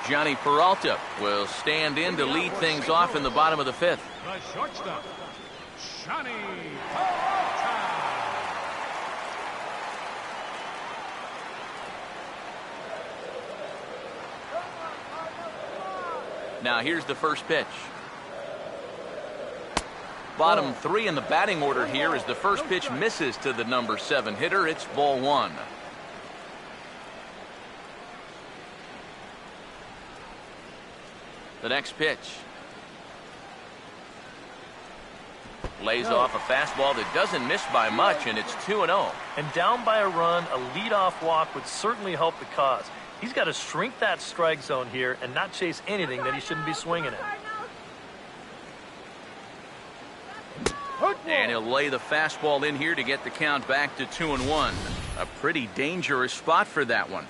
Johnny Peralta will stand in to lead things off in the bottom of the fifth. The shortstop, Johnny Peralta. Now here's the first pitch. Bottom three in the batting order here as the first pitch misses to the number 7 hitter. It's ball 1. The next pitch. Lays off a fastball that doesn't miss by much, and it's 2-0. And down by a run, a leadoff walk would certainly help the cause. He's got to shrink that strike zone here and not chase anything that he shouldn't be swinging at. And he'll lay the fastball in here to get the count back to 2-1. A pretty dangerous spot for that one.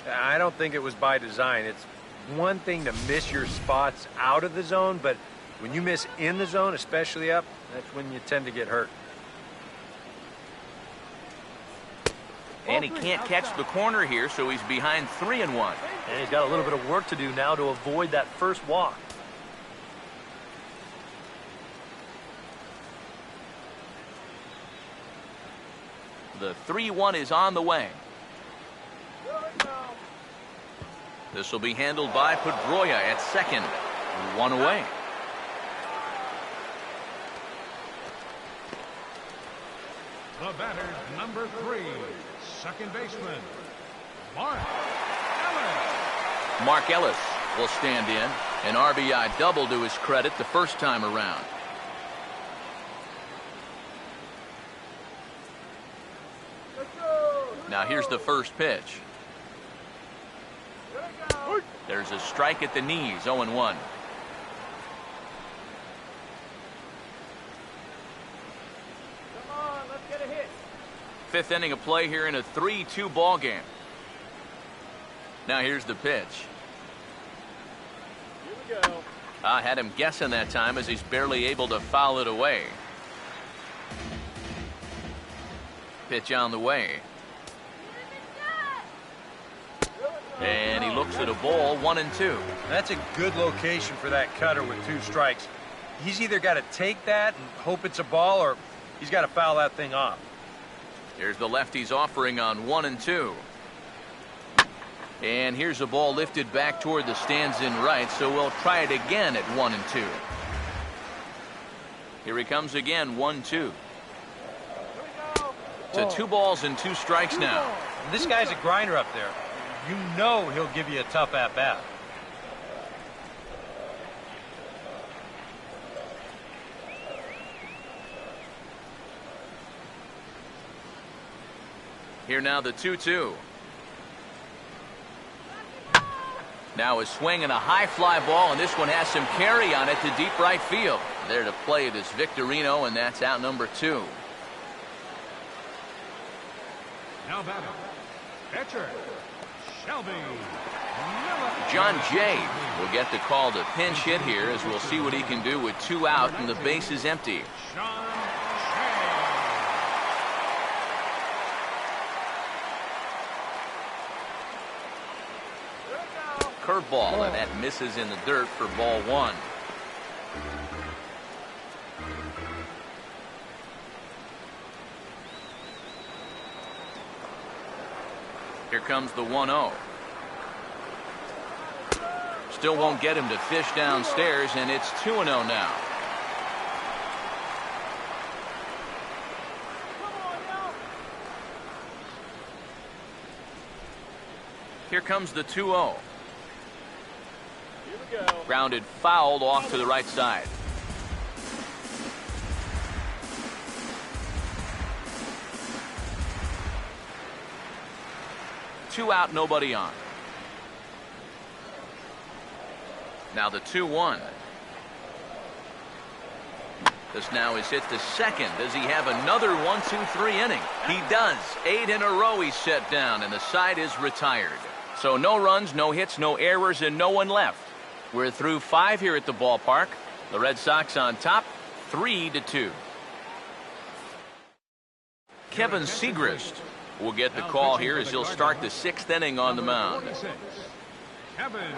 I don't think it was by design. It's one thing to miss your spots out of the zone, but when you miss in the zone, especially up, that's when you tend to get hurt. And he can't catch the corner here, so he's behind 3-1. And he's got a little bit of work to do now to avoid that first walk. The 3-1 is on the way. This will be handled by Pedroia at second. 1 away. The batter, number 3, second baseman, Mark Ellis. Mark Ellis will stand in. An RBI double to his credit the first time around. Now here's the first pitch. There's a strike at the knees, 0-1. Come on, let's get a hit. Fifth inning of play here in a 3-2 ball game. Now here's the pitch. Here we go. I had him guessing that time as he's barely able to foul it away. Pitch on the way. And he looks at a ball, 1-2. That's a good location for that cutter with 2 strikes. He's either got to take that and hope it's a ball, or he's got to foul that thing off. Here's the lefty's offering on 1-2. And here's a ball lifted back toward the stands in right, so we'll try it again at 1-2. Here he comes again, 1-2. To 2 balls and 2 strikes now. This guy's a grinder up there. You know he'll give you a tough at-bat. Here now the 2-2. Now a swing and a high fly ball, and this one has some carry on it to deep right field. There to play it is Victorino, and that's out number 2. Now batting, pitcher, Shelby Miller. John Jay will get the call to pinch hit here, as we'll see what he can do with 2 out and the base is empty. John Curveball, and that misses in the dirt for ball 1. Here comes the 1-0. Still won't get him to fish downstairs, and it's 2-0 now. Here comes the 2-0. Grounded fouled off to the right side. Two out, nobody on. Now the 2-1. This now is hit to second. Does he have another 1-2-3 inning? He does. 8 in a row he's set down, and the side is retired. So no runs, no hits, no errors, and no one left. We're through 5 here at the ballpark. The Red Sox on top, 3-2. Kevin Segrist will get the call here as he'll start the 6th inning on the mound. Kevin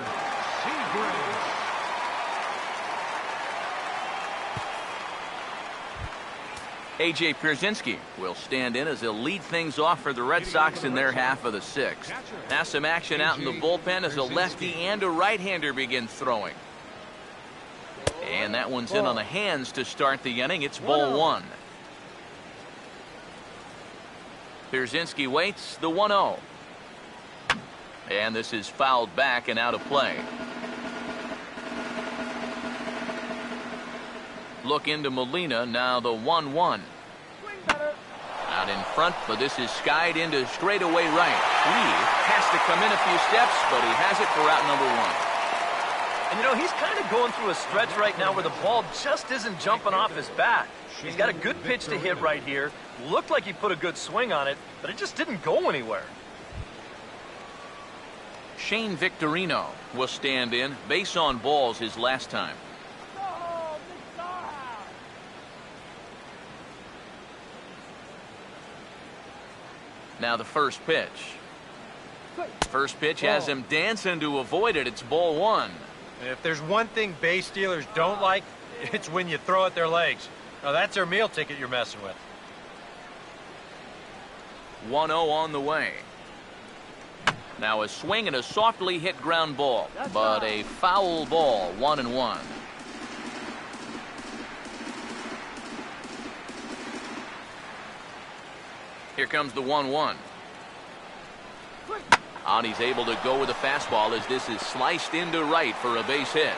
A.J. Pierzynski will stand in as he'll lead things off for the Red Sox in their half of the sixth. Now some action out in the bullpen as a lefty and a right-hander begin throwing. And that one's in on the hands to start the inning. It's ball one. Pierzynski waits the 1-0. And this is fouled back and out of play. Look into Molina, now the 1-1. Out in front, but this is skied into straightaway right. Lee has to come in a few steps, but he has it for out number one. And you know, he's kind of going through a stretch right now where the ball just isn't jumping off his bat. He's got a good pitch to hit right here. Looked like he put a good swing on it, but it just didn't go anywhere. Shane Victorino will stand in. Base on balls his last time. Now the first pitch. First pitch has him dancing to avoid it. It's ball one. If there's one thing base stealers don't like, it's when you throw at their legs. Now that's their meal ticket you're messing with. 1-0 on the way. Now a swing and a softly hit ground ball, but a foul ball, 1-1. Here comes the 1-1. And he's able to go with a fastball as this is sliced into right for a base hit.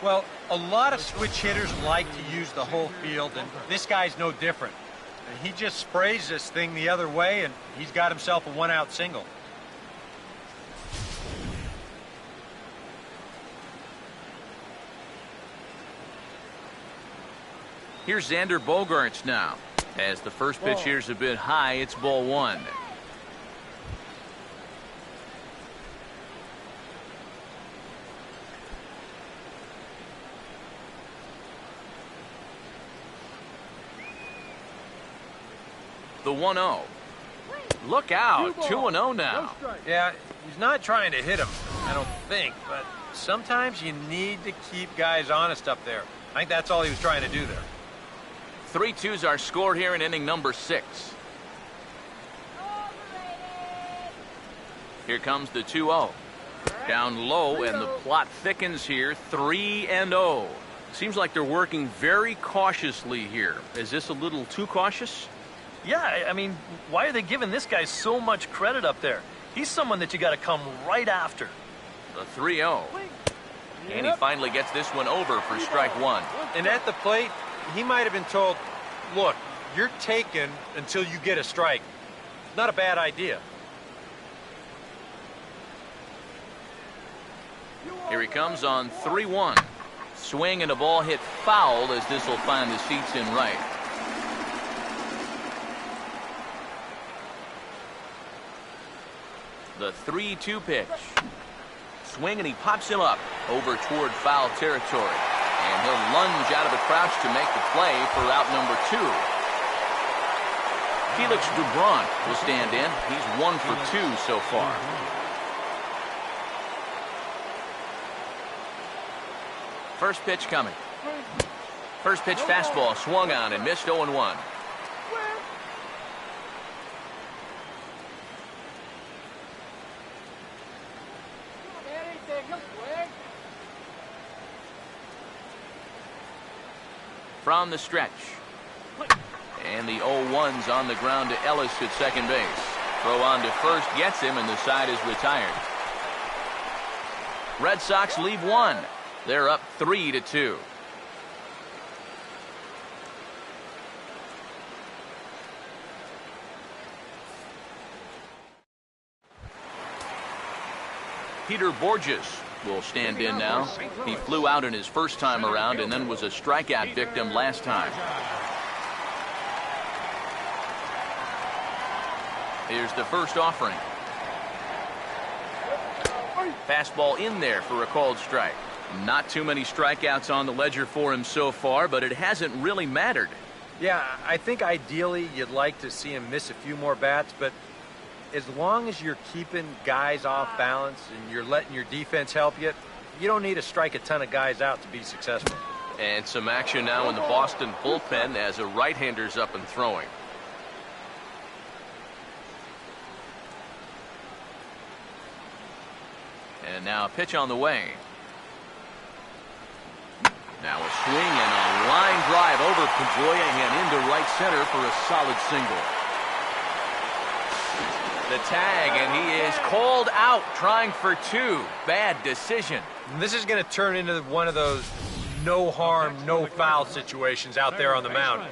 Well, a lot of switch hitters like to use the whole field, and this guy's no different. He just sprays this thing the other way, and he's got himself a one-out single. Here's Xander Bogaerts now. As the first pitch here's a bit high, it's ball one. The 1-0. Look out, 2-0 now. Yeah, he's not trying to hit him, I don't think, but sometimes you need to keep guys honest up there. I think that's all he was trying to do there. 3-2's our score here in inning number 6. Here comes the 2-0. Down low, and the plot thickens here. 3-0. Seems like they're working very cautiously here. Is this a little too cautious? Yeah, I mean, why are they giving this guy so much credit up there? He's someone that you got to come right after. The 3-0. And he finally gets this one over for strike one. And at the plate, he might have been told, look, you're taken until you get a strike. Not a bad idea. Here he comes on 3-1. Swing and a ball hit foul as this will find the seats in right. The 3-2 pitch. Swing and he pops him up over toward foul territory. And he'll lunge out of the crouch to make the play for out number 2. Felix Dubron will stand in. He's 1 for 2 so far. First pitch coming. First pitch fastball swung on and missed 0-1. From the stretch. And the 0-1's on the ground to Ellis at second base. Throw on to first gets him, and the side is retired. Red Sox leave one. They're up 3-2. Peter Borges will stand in now. He flew out in his first time around and then was a strikeout victim last time. Here's the first offering. Fastball in there for a called strike. Not too many strikeouts on the ledger for him so far, but it hasn't really mattered. Yeah, I think ideally you'd like to see him miss a few more bats, but as long as you're keeping guys off balance and you're letting your defense help you, you don't need to strike a ton of guys out to be successful. And some action now in the Boston bullpen as a right-hander's up and throwing. And now a pitch on the way. Now a swing and a line drive over Pedroia and into right center for a solid single. The tag, and he is called out trying for two. Bad decision. And this is going to turn into one of those no harm, no foul situations out there on the mound.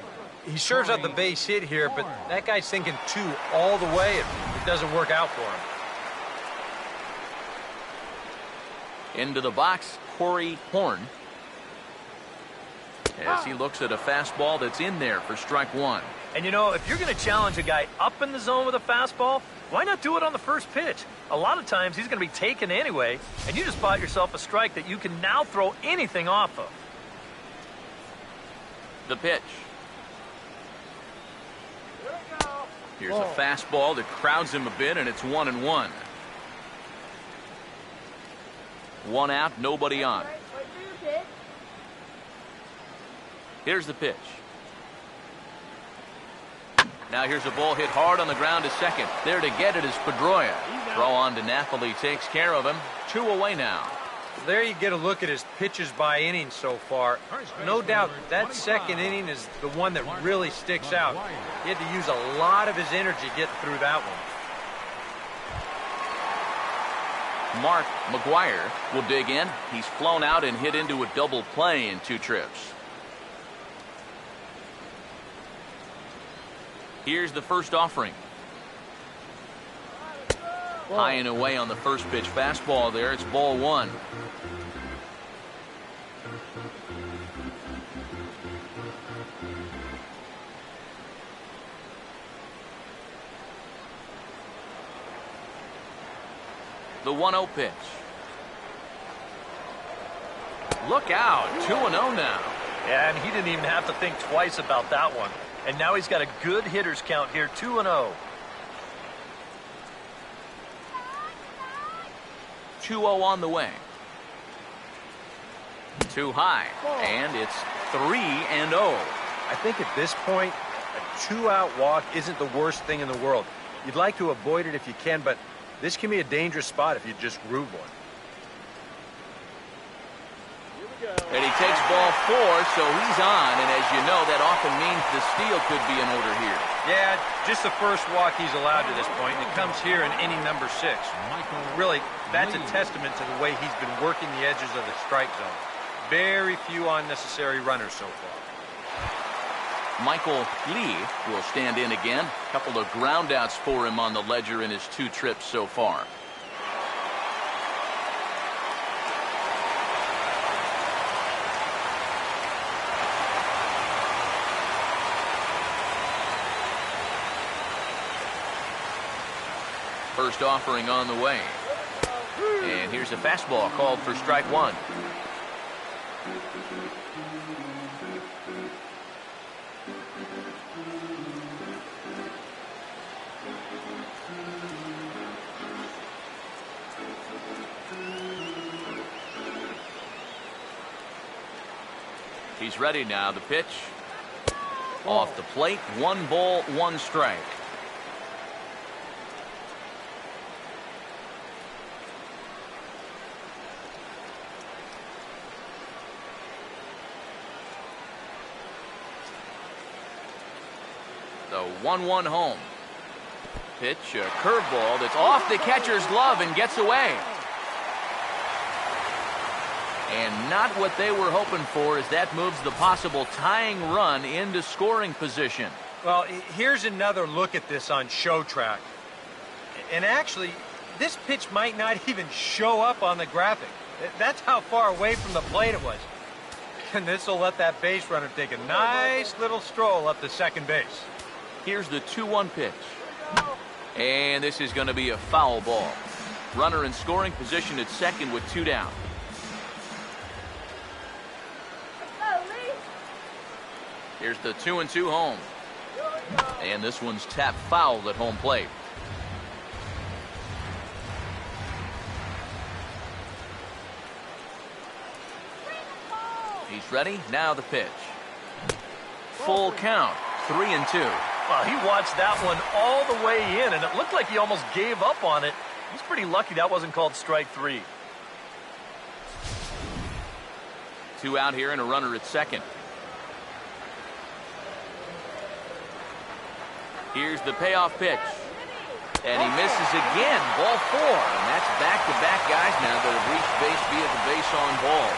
He serves out the base hit here, but that guy's thinking two all the way. It doesn't work out for him. Into the box, Corey Horn. As he looks at a fastball that's in there for strike one. And you know, if you're going to challenge a guy up in the zone with a fastball, why not do it on the first pitch? A lot of times he's going to be taken anyway, and you just bought yourself a strike that you can now throw anything off of. The pitch. Here's a fastball that crowds him a bit, and it's 1-1. One out, nobody on. Here's the pitch. Now here's a ball hit hard on the ground to second. There to get it is Pedroia. Throw on to Napoli takes care of him. 2 away now. There you get a look at his pitches by inning so far. No doubt that second inning is the one that really sticks out. He had to use a lot of his energy getting through that one. Mark McGuire will dig in. He's flown out and hit into a double play in 2 trips. Here's the first offering. High and away on the first pitch fastball there. It's ball 1. The 1-0 pitch. Look out. 2-0 now. Yeah, and he didn't even have to think twice about that one. And now he's got a good hitters count here, 2-0. 2-0 on the way. Too high. And it's 3-0. I think at this point, a 2-out walk isn't the worst thing in the world. You'd like to avoid it if you can, but this can be a dangerous spot if you just groove one. And he takes ball 4, so he's on. And as you know, that often means the steal could be in order here. Yeah, just the first walk he's allowed to this point, and it comes here in inning number 6. Really, that's a testament to the way he's been working the edges of the strike zone. Very few unnecessary runners so far. Michael Lee will stand in again. A couple of groundouts for him on the ledger in his 2 trips so far. First offering on the way. And here's a fastball called for strike 1. He's ready now. The pitch. Off the plate. 1 ball, 1 strike. The 1-1 home. Pitch, a curveball that's off the catcher's glove and gets away. And not what they were hoping for as that moves the possible tying run into scoring position. Well, here's another look at this on show track. And actually, this pitch might not even show up on the graphic. That's how far away from the plate it was. And this will let that base runner take a nice little stroll up to second base. Here's the 2-1 pitch. And this is going to be a foul ball. Runner in scoring position at second with 2 down. Here's the 2-2 home. And this one's tapped foul at home plate. He's ready. Now the pitch. Full count. 3-2. Well, he watched that one all the way in, and it looked like he almost gave up on it. He's pretty lucky that wasn't called strike 3. 2 out here and a runner at second. Here's the payoff pitch. And he misses again. Ball 4. And that's back-to-back guys now that have reached base via the base on ball.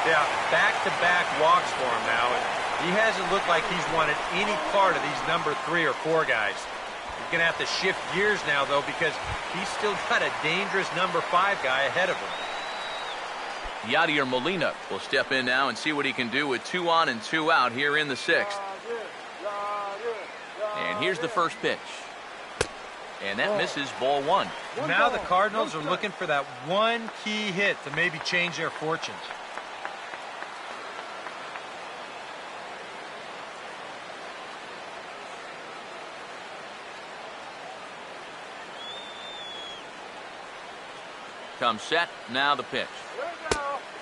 Yeah, back-to-back walks for him now. And he hasn't looked like he's wanted any part of these number 3 or 4 guys. He's going to have to shift gears now, though, because he's still got a dangerous number 5 guy ahead of him. Yadier Molina will step in now and see what he can do with 2 on and 2 out here in the 6th. And here's the first pitch. And that misses. Ball 1. Now the Cardinals are looking for that one key hit to maybe change their fortunes. Comes set. Now the pitch.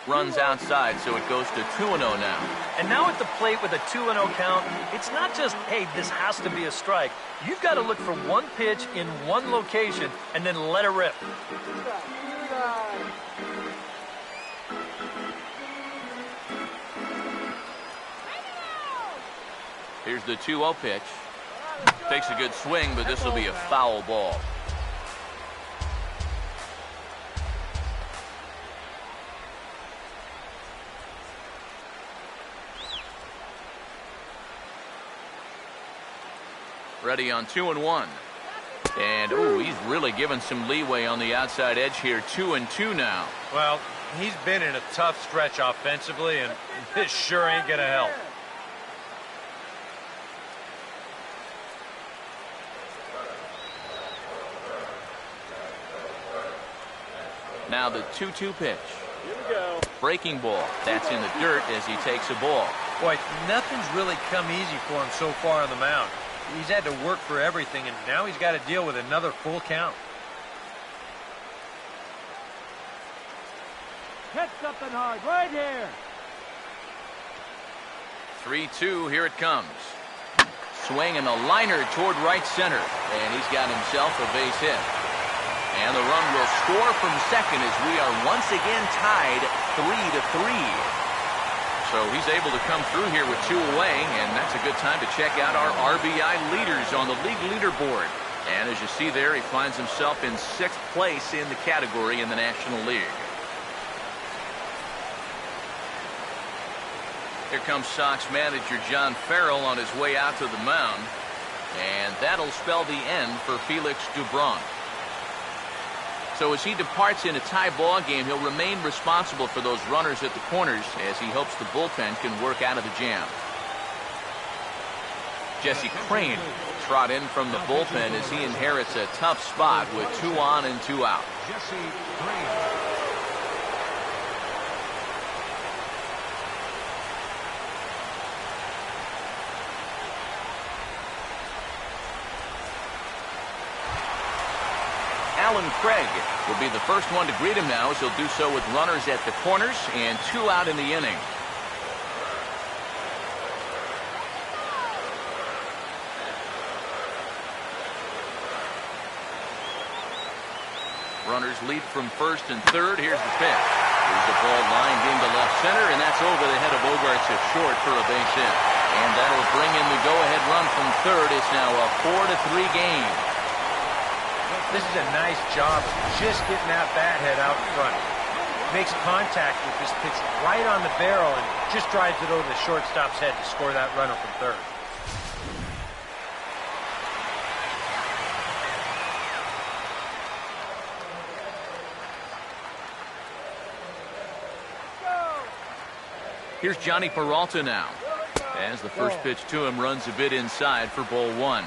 Runs outside, so it goes to 2-0 now. And now at the plate with a 2-0 count, it's not just, hey, this has to be a strike. You've got to look for one pitch in one location and then let it rip. Here's the 2-0 pitch. Takes a good swing, but this will be a foul ball. Ready on 2-1. And, ooh, he's really given some leeway on the outside edge here. 2-2 now. Well, he's been in a tough stretch offensively, and this sure ain't going to help. Now the 2-2 pitch. Breaking ball. That's in the dirt as he takes a ball. Boy, nothing's really come easy for him so far on the mound. He's had to work for everything, and now he's got to deal with another full count. Hit something hard right here. 3-2, here it comes. Swing and a liner toward right center, and he's got himself a base hit. And the run will score from second as we are once again tied 3-3. So he's able to come through here with 2 away, and that's a good time to check out our RBI leaders on the league leaderboard. And as you see there, he finds himself in 6th place in the category in the National League. Here comes Sox manager John Farrell on his way out to the mound, and that'll spell the end for Felix Dubron. So as he departs in a tie ball game, he'll remain responsible for those runners at the corners as he hopes the bullpen can work out of the jam. Jesse Crane trot in from the bullpen as he inherits a tough spot with 2 on and 2 out. Jesse Crane. Alan Craig will be the first one to greet him now as he'll do so with runners at the corners and 2 out in the inning. Runners lead from first and third. Here's the pitch. Here's the ball lined into left center, and that's over the head of Bogarts at short for a base hit. And that'll bring in the go-ahead run from third. It's now a 4-3 game. This is a nice job of just getting that bat head out in front. Makes contact with this pitch right on the barrel and just drives it over the shortstop's head to score that runner from third. Here's Johnny Peralta now. As the first pitch to him runs a bit inside for ball 1.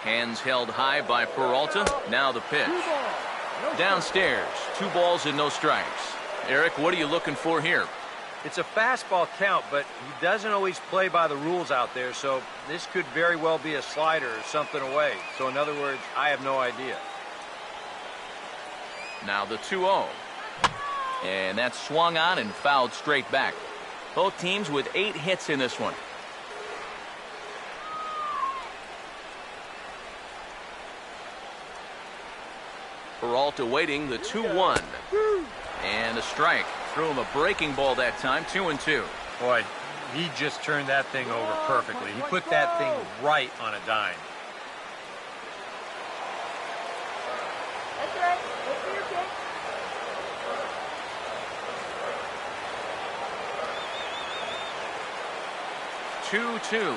Hands held high by Peralta. Now the pitch. Downstairs, 2 balls and no strikes. Eric, what are you looking for here? It's a fastball count, but he doesn't always play by the rules out there, so this could very well be a slider or something away. So in other words, I have no idea. Now the 2-0. And that's swung on and fouled straight back. Both teams with 8 hits in this one. Peralta waiting, the 2-1. And a strike. Threw him a breaking ball that time, 2-2. Boy, he just turned that thing over perfectly. He put that thing right on a dime. That's right. Go for your kick. 2-2.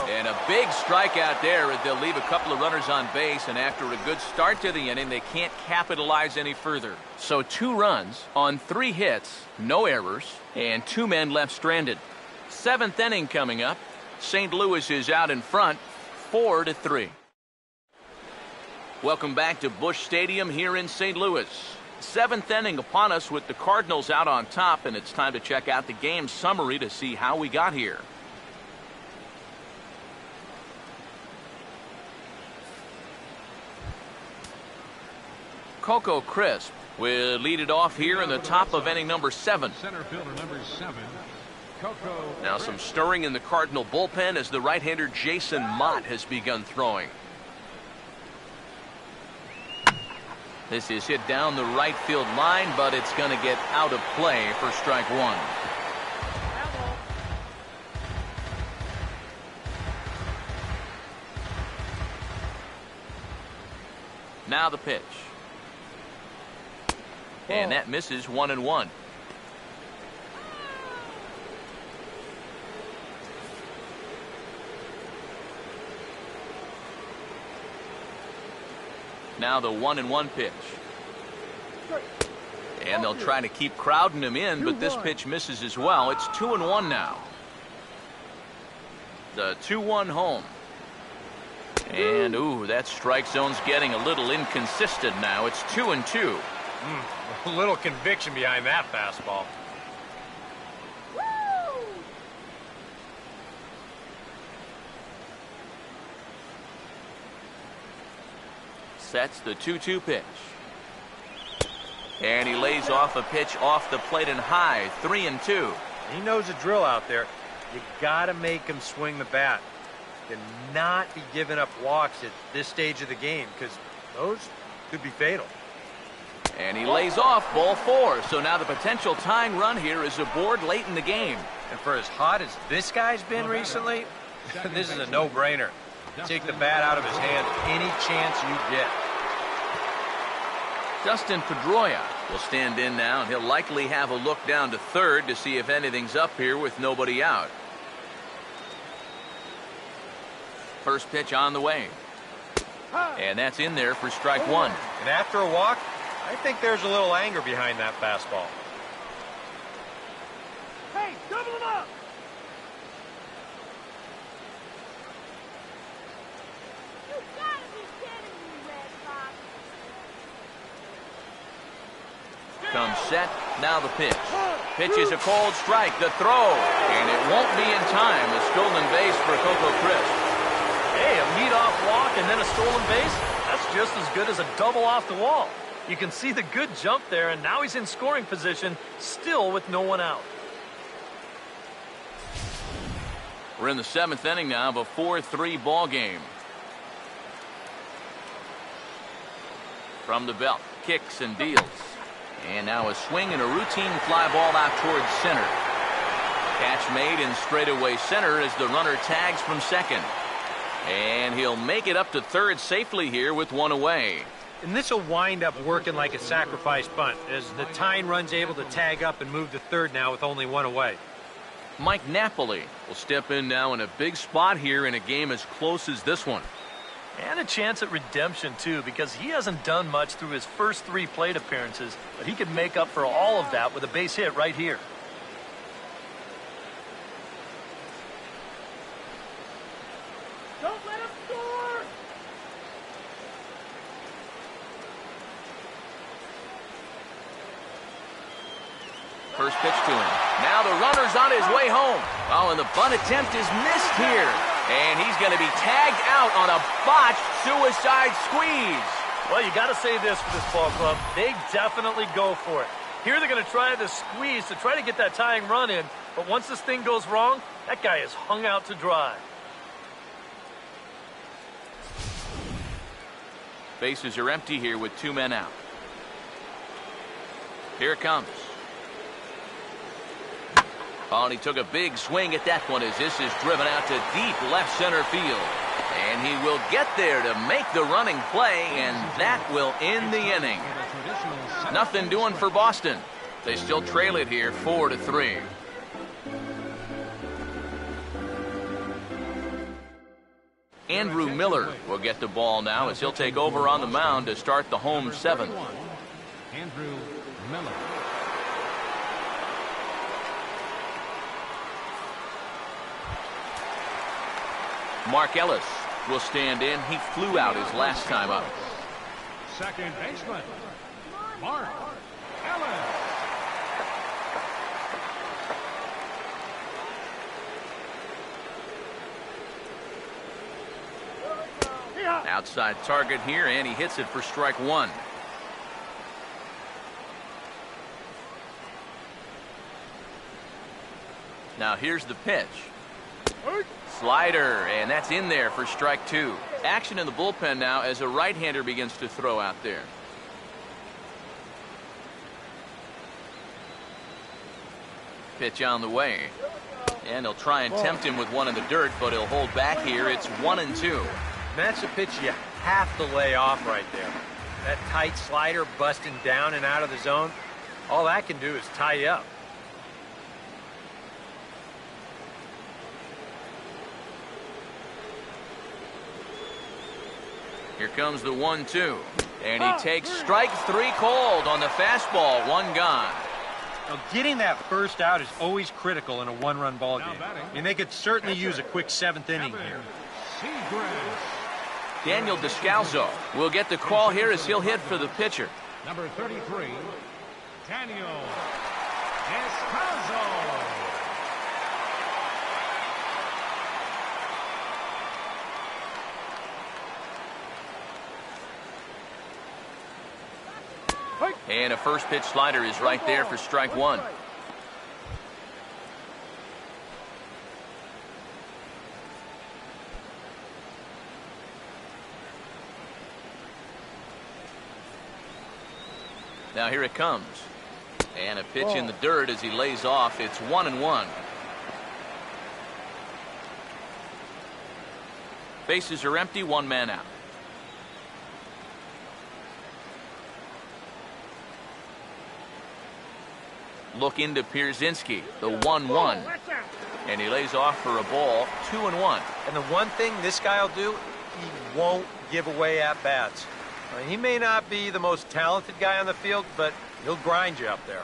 And a big strikeout there as they'll leave a couple of runners on base, and after a good start to the inning, they can't capitalize any further. So 2 runs on 3 hits, no errors, and 2 men left stranded. 7th inning coming up. St. Louis is out in front, 4-3. Welcome back to Busch Stadium here in St. Louis. 7th inning upon us with the Cardinals out on top, and it's time to check out the game summary to see how we got here. Coco Crisp will lead it off here in the top of inning number 7. Center fielder number 7, Coco. Now some stirring in the Cardinal bullpen as the right-hander Jason Mott has begun throwing. This is hit down the right field line, but it's going to get out of play for strike 1. Now the pitch. And that misses 1-1. Now the 1-1 pitch. And they'll try to keep crowding him in, but this pitch misses as well. It's 2-1 now. The 2-1 home. And ooh, that strike zone's getting a little inconsistent now. It's 2-2. A little conviction behind that fastball. Sets the 2-2 pitch. And he lays off a pitch off the plate and high, 3-2. He knows the drill out there. You got to make him swing the bat. Cannot be giving up walks at this stage of the game, because those could be fatal. And he lays off ball 4. So now the potential tying run here is aboard late in the game. And for as hot as this guy's been recently, this is a no-brainer. Take the bat out of his hand any chance you get. Dustin Pedroia will stand in now, and he'll likely have a look down to third to see if anything's up here with nobody out. First pitch on the way. And that's in there for strike 1. And after a walk, I think there's a little anger behind that fastball. Hey, double him up! You gotta be kidding me, Red Fox. Comes set. Now the pitch. Pitch is a cold strike. The throw. And it won't be in time. A stolen base for Coco Crisp. Hey, a leadoff walk and then a stolen base? That's just as good as a double off the wall. You can see the good jump there, and now he's in scoring position, still with no one out. We're in the 7th inning now of a 4-3 ball game. From the belt, kicks and deals. And now a swing and a routine fly ball out towards center. Catch made in straightaway center as the runner tags from second. And he'll make it up to third safely here with 1 away. And this will wind up working like a sacrifice bunt, as the tying run's able to tag up and move to third now with only 1 away. Mike Napoli will step in now in a big spot here in a game as close as this one. And a chance at redemption, too, because he hasn't done much through his first 3 plate appearances, but he can make up for all of that with a base hit right here. Don't let him score! First pitch to him. Now the runner's on his way home. Oh, and the bunt attempt is missed here. And he's going to be tagged out on a botched suicide squeeze. Well, you got to say this for this ball club. They definitely go for it. Here they're going to try the squeeze to try to get that tying run in. But once this thing goes wrong, that guy is hung out to dry. Bases are empty here with 2 men out. Here it comes. Oh, and he took a big swing at that one as this is driven out to deep left center field. And he will get there to make the running play, and that will end the inning. Nothing doing for Boston. They still trail it here 4-3. Andrew Miller will get the ball now as he'll take over on the mound to start the home 7th. Andrew Miller. Mark Ellis will stand in. He flew out his last time up. Second baseman, Mark Ellis. Outside target here, and he hits it for strike 1. Now here's the pitch. Slider, and that's in there for strike 2. Action in the bullpen now as a right-hander begins to throw out there. Pitch on the way. And he'll try and tempt him with one in the dirt, but he'll hold back here. It's 1-2. That's a pitch you have to lay off right there. That tight slider busting down and out of the zone, all that can do is tie you up. Here comes the 1-2. And he takes strike 3 called on the fastball. 1 gone. Now, getting that first out is always critical in a 1-run ball game. I mean, they could certainly use a quick 7th inning here. Daniel Descalzo will get the call here as he'll hit for the pitcher. Number 33, Daniel Descalzo. And a first pitch slider is right there for strike 1. Now here it comes. And a pitch in the dirt as he lays off. It's 1-1. Bases are empty, 1 man out. Look into Pierzynski, the 1-1. And he lays off for a ball, 2-1. And the one thing this guy will do, he won't give away at-bats. He may not be the most talented guy on the field, but he'll grind you up there.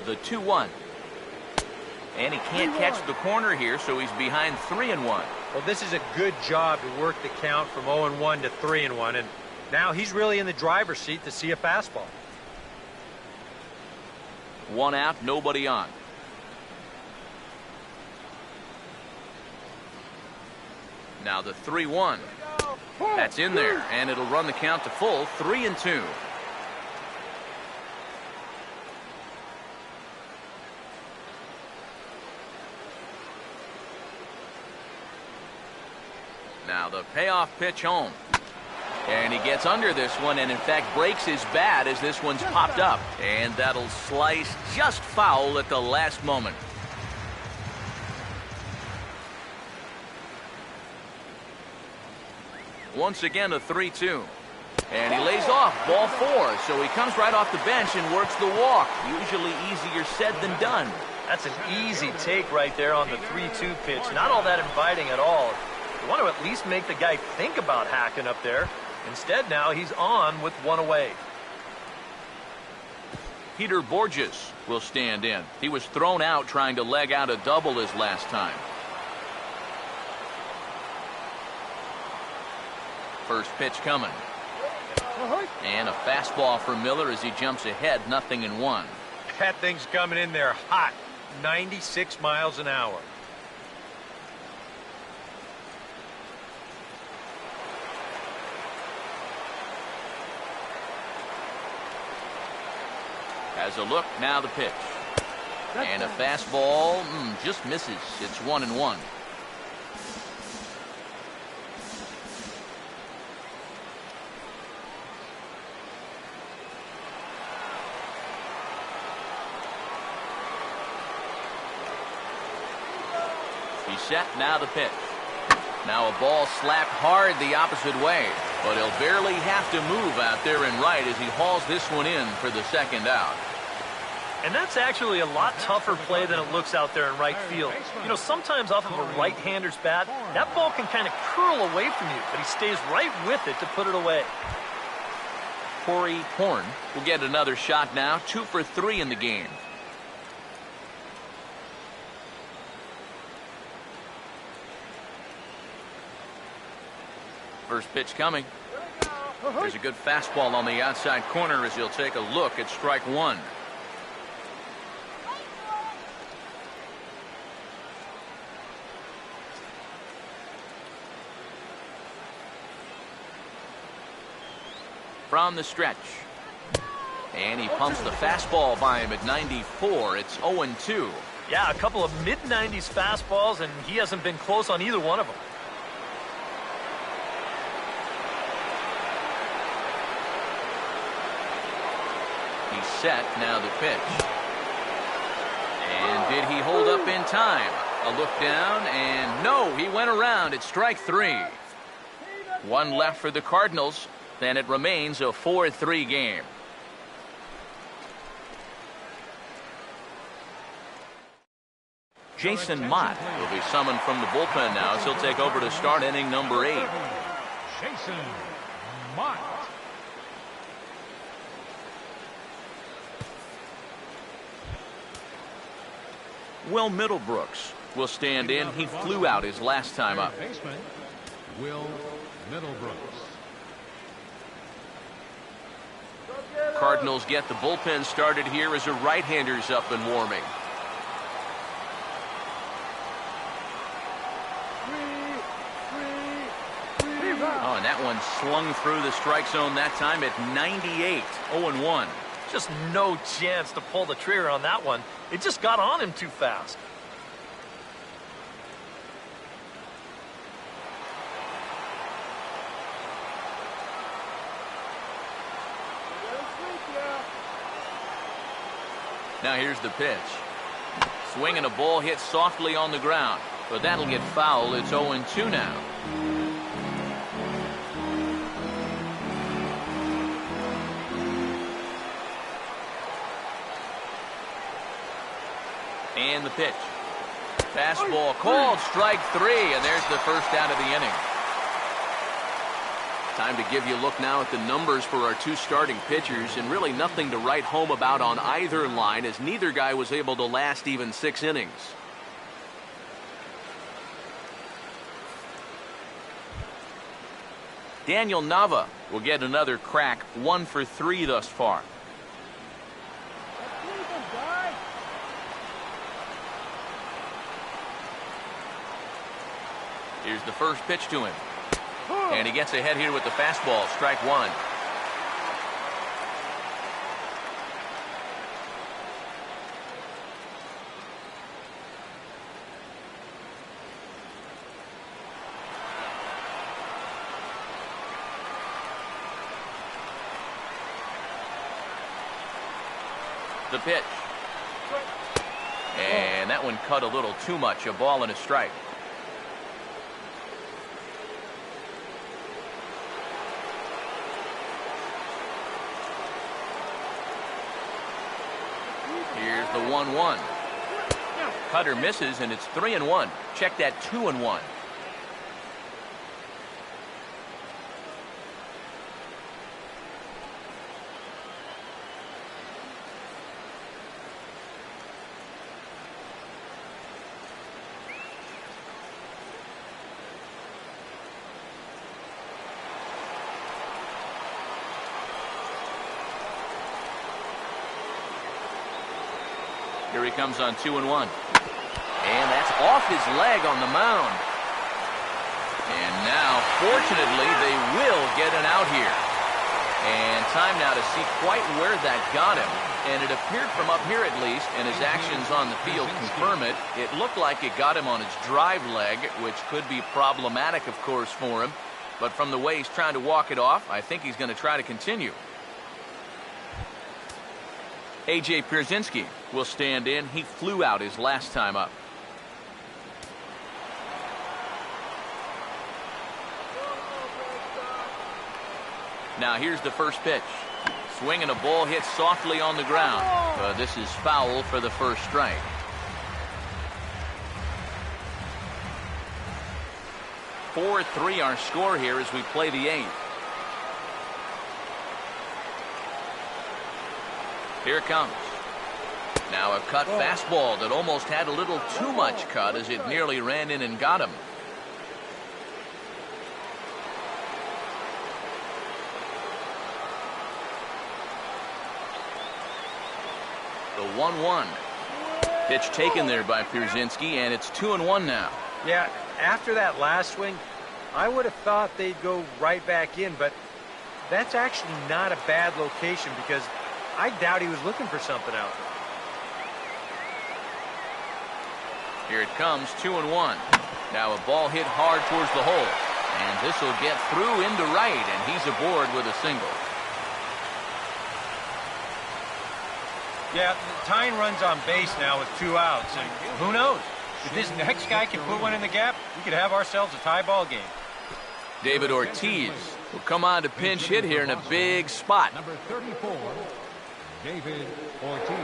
The 2-1. And he can't catch the corner here, so he's behind 3-1. Well, this is a good job to work the count from 0-1 to 3-1, and now he's really in the driver's seat to see a fastball. 1 out, nobody on. Now the 3-1. That's in there, and it'll run the count to full, 3-2. Now the payoff pitch home. And he gets under this one and in fact breaks his bat as this one's popped up. And that'll slice just foul at the last moment. Once again a 3-2. And he lays off ball 4. So he comes right off the bench and works the walk. Usually easier said than done. That's an easy take right there on the 3-2 pitch. Not all that inviting at all. You want to at least make the guy think about hacking up there. Instead, now he's on with 1 away. Peter Borges will stand in. He was thrown out trying to leg out a double his last time. First pitch coming. And a fastball for Miller as he jumps ahead, 0-1. That thing's coming in there hot, 96 miles an hour. Has a look, now the pitch. And a fastball just misses. It's 1-1. He's set, now the pitch. Now a ball slapped hard the opposite way, but he'll barely have to move out there in right as he hauls this one in for the second out. And that's actually a lot tougher play than it looks out there in right field. You know, sometimes off of a right-hander's bat, that ball can kind of curl away from you, but he stays right with it to put it away. Corey Horn will get another shot now, 2 for 3 in the game. First pitch coming. There's a good fastball on the outside corner as he'll take a look at strike 1. From the stretch. And he pumps the fastball by him at 94. It's 0-2. Yeah, a couple of mid-90s fastballs, and he hasn't been close on either one of them. He's set, now the pitch. And did he hold up in time? A look down, and no, he went around. It's strike 3. One left for the Cardinals. Then it remains a 4-3 game. Jason Mott will be summoned from the bullpen now as he'll take over to start inning number 8. Jason Mott. Will Middlebrooks will stand in. He flew out his last time up. Baseman Will Middlebrooks. Cardinals get the bullpen started here as a right-hander's up and warming. Oh, and that one slung through the strike zone that time at 98. 0-1. Just no chance to pull the trigger on that one. It just got on him too fast. Now here's the pitch. Swing and a ball hit softly on the ground, but that'll get foul. It's 0-2 now. And the pitch. Fastball called, strike 3, and there's the first out of the inning. Time to give you a look now at the numbers for our 2 starting pitchers, and really nothing to write home about on either line as neither guy was able to last even 6 innings. Daniel Nava will get another crack, 1 for 3 thus far. Here's the first pitch to him. And he gets ahead here with the fastball, strike 1. The pitch. And that one cut a little too much, a ball and a strike. Here's the 1-1. Cutter misses, and it's 3-1. Check that 2-1. Here he comes on 2-1. And that's off his leg on the mound. And now, fortunately, they will get an out here. And time now to see quite where that got him. And it appeared from up here at least, and his actions on the field confirm it. It looked like it got him on his drive leg, which could be problematic, of course, for him. But from the way he's trying to walk it off, I think he's going to try to continue. A.J. Pierzynski will stand in. He flew out his last time up. Now here's the first pitch. Swing and a ball hit softly on the ground. This is foul for the first strike. (4-3) our score here as we play the 8th. Here it comes. Now a cut fastball that almost had a little too much cut as it nearly ran in and got him. The 1-1. Pitch taken there by Pierzynski, and it's 2-1 now. Yeah, after that last swing, I would have thought they'd go right back in, but that's actually not a bad location because I doubt he was looking for something out there. Here it comes, 2-1. Now a ball hit hard towards the hole, and this will get through into right, and he's aboard with a single. Yeah, tying runs on base now with 2 outs, and who knows? If this next guy can put one in the gap, we could have ourselves a tie ball game. David Ortiz will come on to pinch hit here in a big spot. Number 34, David Ortiz.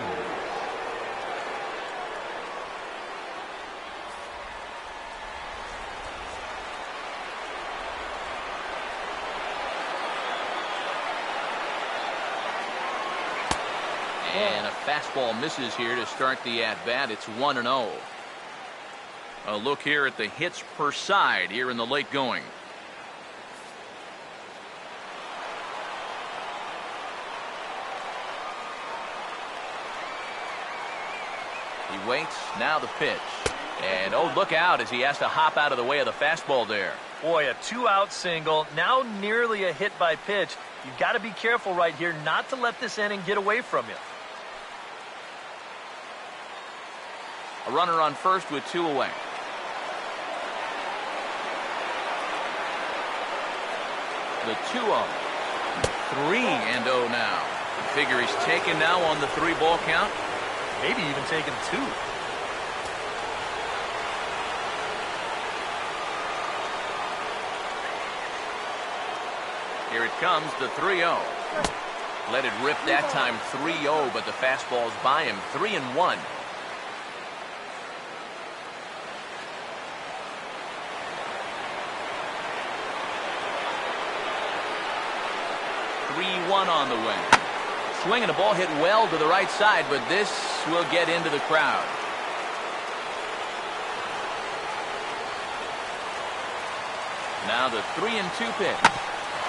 And a fastball misses here to start the at-bat. It's 1-0. A look here at the hits per side here in the late going. He waits. Now the pitch. And oh, look out as he has to hop out of the way of the fastball there. Boy, a 2-out single. Now nearly a hit by pitch. You've got to be careful right here not to let this inning get away from you. A runner on first with 2 away. The 2-0. 3-0 now. Figure he's taken now on the 3-ball count. Maybe even taking 2. Here it comes, the 3-0. Let it rip that time, 3-0, but the fastball's by him, 3-1. On the wing. Swing and a ball hit well to the right side, but this will get into the crowd. Now the 3-2 pitch.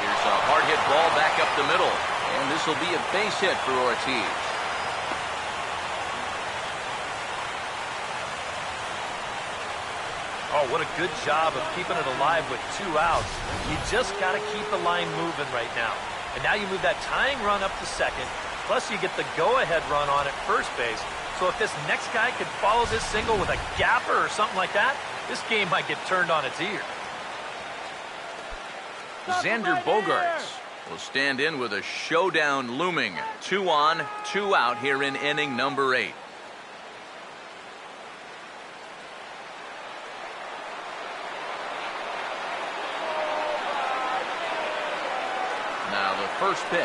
Here's a hard hit ball back up the middle, and this will be a base hit for Ortiz. Oh, what a good job of keeping it alive with 2 outs. You just got to keep the line moving right now. And now you move that tying run up to second, plus you get the go-ahead run on at first base. So if this next guy could follow this single with a gapper or something like that, this game might get turned on its ear. Xander Bogaerts will stand in with a showdown looming. 2 on, 2 out here in inning number 8. Now the first pitch.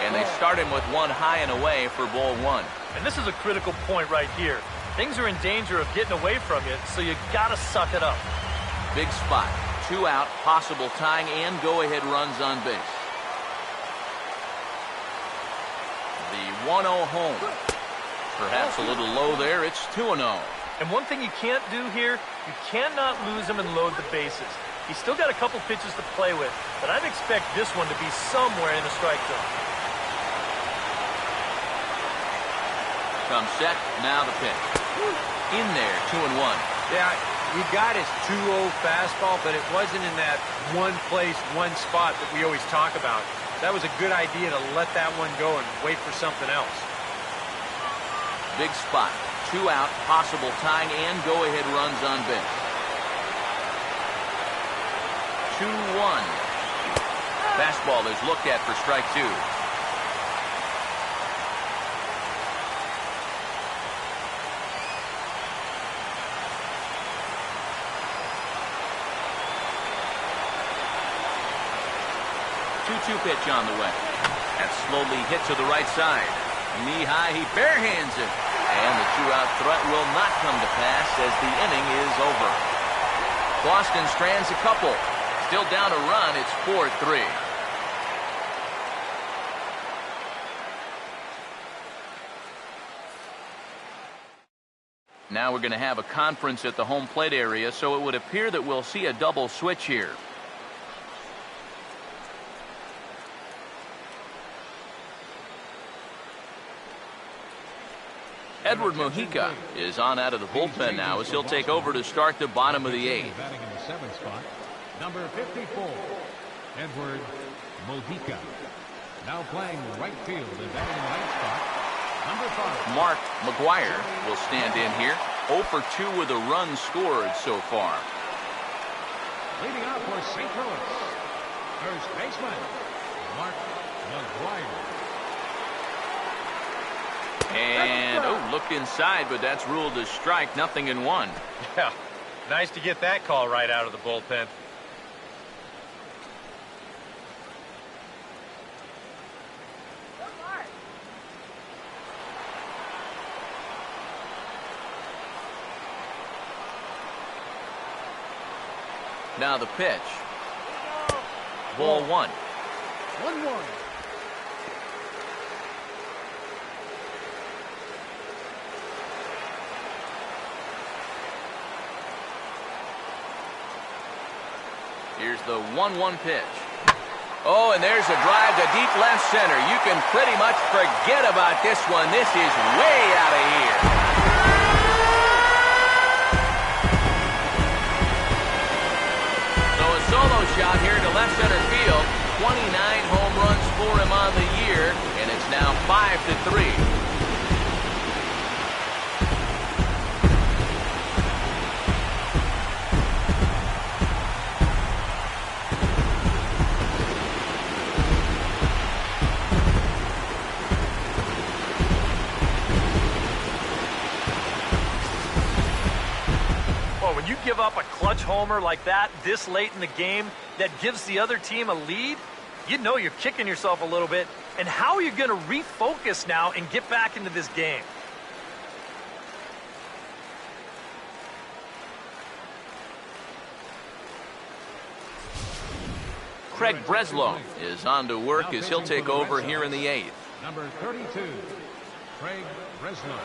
And they start him with one high and away for ball 1. And this is a critical point right here. Things are in danger of getting away from you, so you got to suck it up. Big spot. 2 out, possible tying and go-ahead runs on base. The 1-0 home. Perhaps a little low there. It's 2-0. And one thing you can't do here, you cannot lose him and load the bases. He's still got a couple pitches to play with, but I'd expect this one to be somewhere in the strike zone. Comes set. Now the pitch. In there, 2-1. Yeah, he got his 2-0 fastball, but it wasn't in that one place, one spot that we always talk about. That was a good idea to let that one go and wait for something else. Big spot. 2 out, possible tying and go-ahead runs on base. 2-1. Fastball is looked at for strike 2. Two pitch on the way. That's slowly hit to the right side. Knee high, he barehands it. And the 2-out threat will not come to pass as the inning is over. Boston strands a couple. Still down a run, it's 4-3. Now we're going to have a conference at the home plate area, so it would appear that we'll see a double switch here. Edward Mojica is on out of the bullpen now as he'll take over to start the bottom of the 8th. Batting in the 7th spot, number 54, Edward Mojica. Now playing right field and batting in the 9th spot, number 5. Mark McGuire will stand in here. 0 for 2 with a run scored so far. Leading off for St. Louis, first baseman, Mark McGuire. And, looked inside, but that's ruled as strike. 0-1. Yeah, nice to get that call right out of the bullpen. Now the pitch. Ball 1. 1-1. Here's the 1-1 pitch. Oh, and there's a drive to deep left center. You can pretty much forget about this one. This is way out of here. So a solo shot here to left center field. 29 home runs for him on the year, and it's now 5-3. Give up a clutch homer like that this late in the game that gives the other team a lead, you know you're kicking yourself a little bit. And how are you going to refocus now and get back into this game? Craig Breslow is on to work as he'll take over here in the 8th. Number 32, Craig Breslow.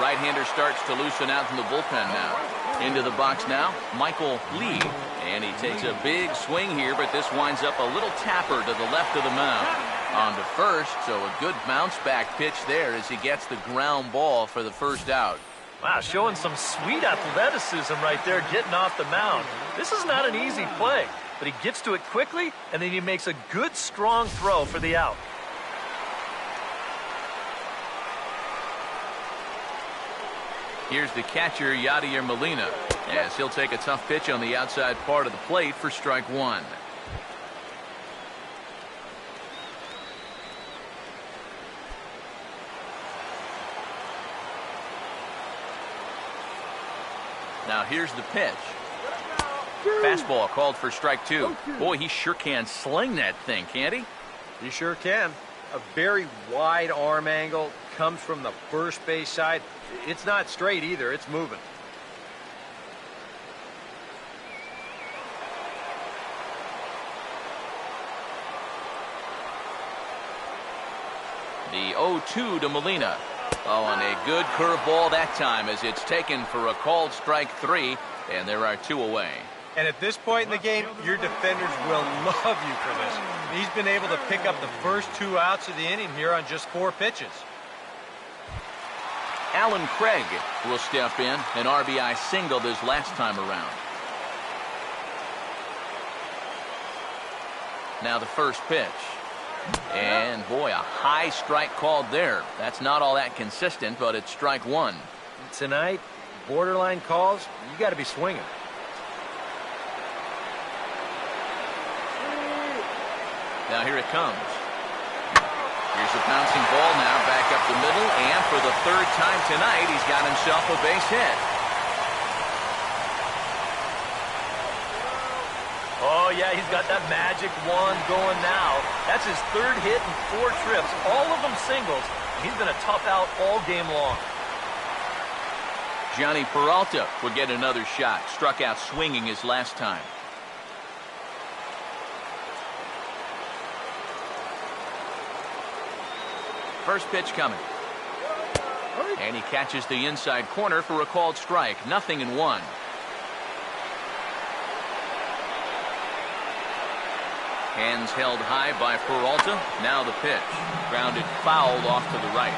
Right-hander starts to loosen out from the bullpen now. Into the box now, Michael Lee. And he takes a big swing here, but this winds up a little tapper to the left of the mound. On to first, so a good bounce-back pitch there as he gets the ground ball for the first out. Wow, showing some sweet athleticism right there, getting off the mound. This is not an easy play, but he gets to it quickly, and then he makes a good, strong throw for the out. Here's the catcher, Yadier Molina, as he'll take a tough pitch on the outside part of the plate for strike 1. Now here's the pitch. Fastball called for strike 2. Boy, he sure can sling that thing, can't he? You sure can. A very wide arm angle, comes from the first base side. It's not straight either, it's moving. The 0-2 to Molina. Oh, and a good curveball that time as it's taken for a called strike 3, and there are 2 away. And at this point in the game, your defenders will love you for this. He's been able to pick up the first 2 outs of the inning here on just 4 pitches. Alan Craig will step in, an RBI single this last time around. Now the first pitch. And boy, a high strike called there. That's not all that consistent, but it's strike 1. Tonight, borderline calls, you got to be swinging. Now here it comes. Here's a bouncing ball now back up the middle, and for the 3rd time tonight, he's got himself a base hit. Oh, yeah, he's got that magic wand going now. That's his 3rd hit in 4 trips, all of them singles. He's been a tough out all game long. Johnny Peralta would get another shot. Struck out swinging his last time. First pitch coming. And he catches the inside corner for a called strike. 0-1. Hands held high by Peralta. Now the pitch. Grounded fouled off to the right.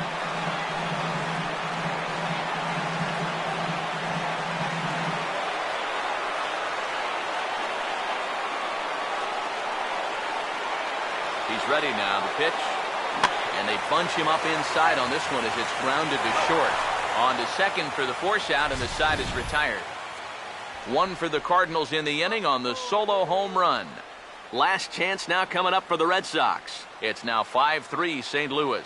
He's ready now. The pitch. And they bunch him up inside on this one as it's grounded to short. On to second for the force out, and the side is retired. 1 for the Cardinals in the inning on the solo home run. Last chance now coming up for the Red Sox. It's now 5-3 St. Louis.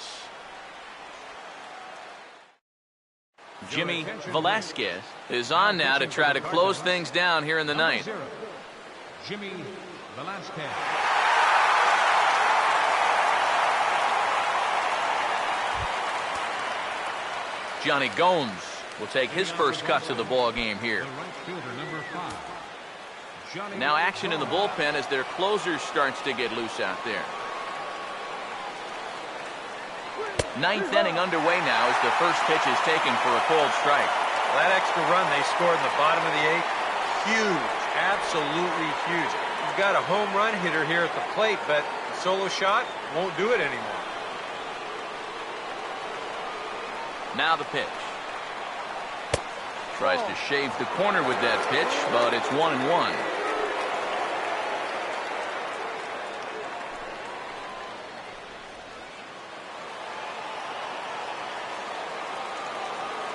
Jimmy Velasquez is on now to try to close things down here in the ninth. Jimmy Velasquez. Johnny Gomes will take his first cut to the ball game here. The right fielder, number 5. Johnny Now action in the bullpen as their closer starts to get loose out there. 9th inning underway now as the first pitch is taken for a called strike. Well, that extra run they scored in the bottom of the 8th, huge, absolutely huge. You've got a home run hitter here at the plate, but the solo shot won't do it anymore. Now the pitch. Tries to shave the corner with that pitch, but it's 1-1.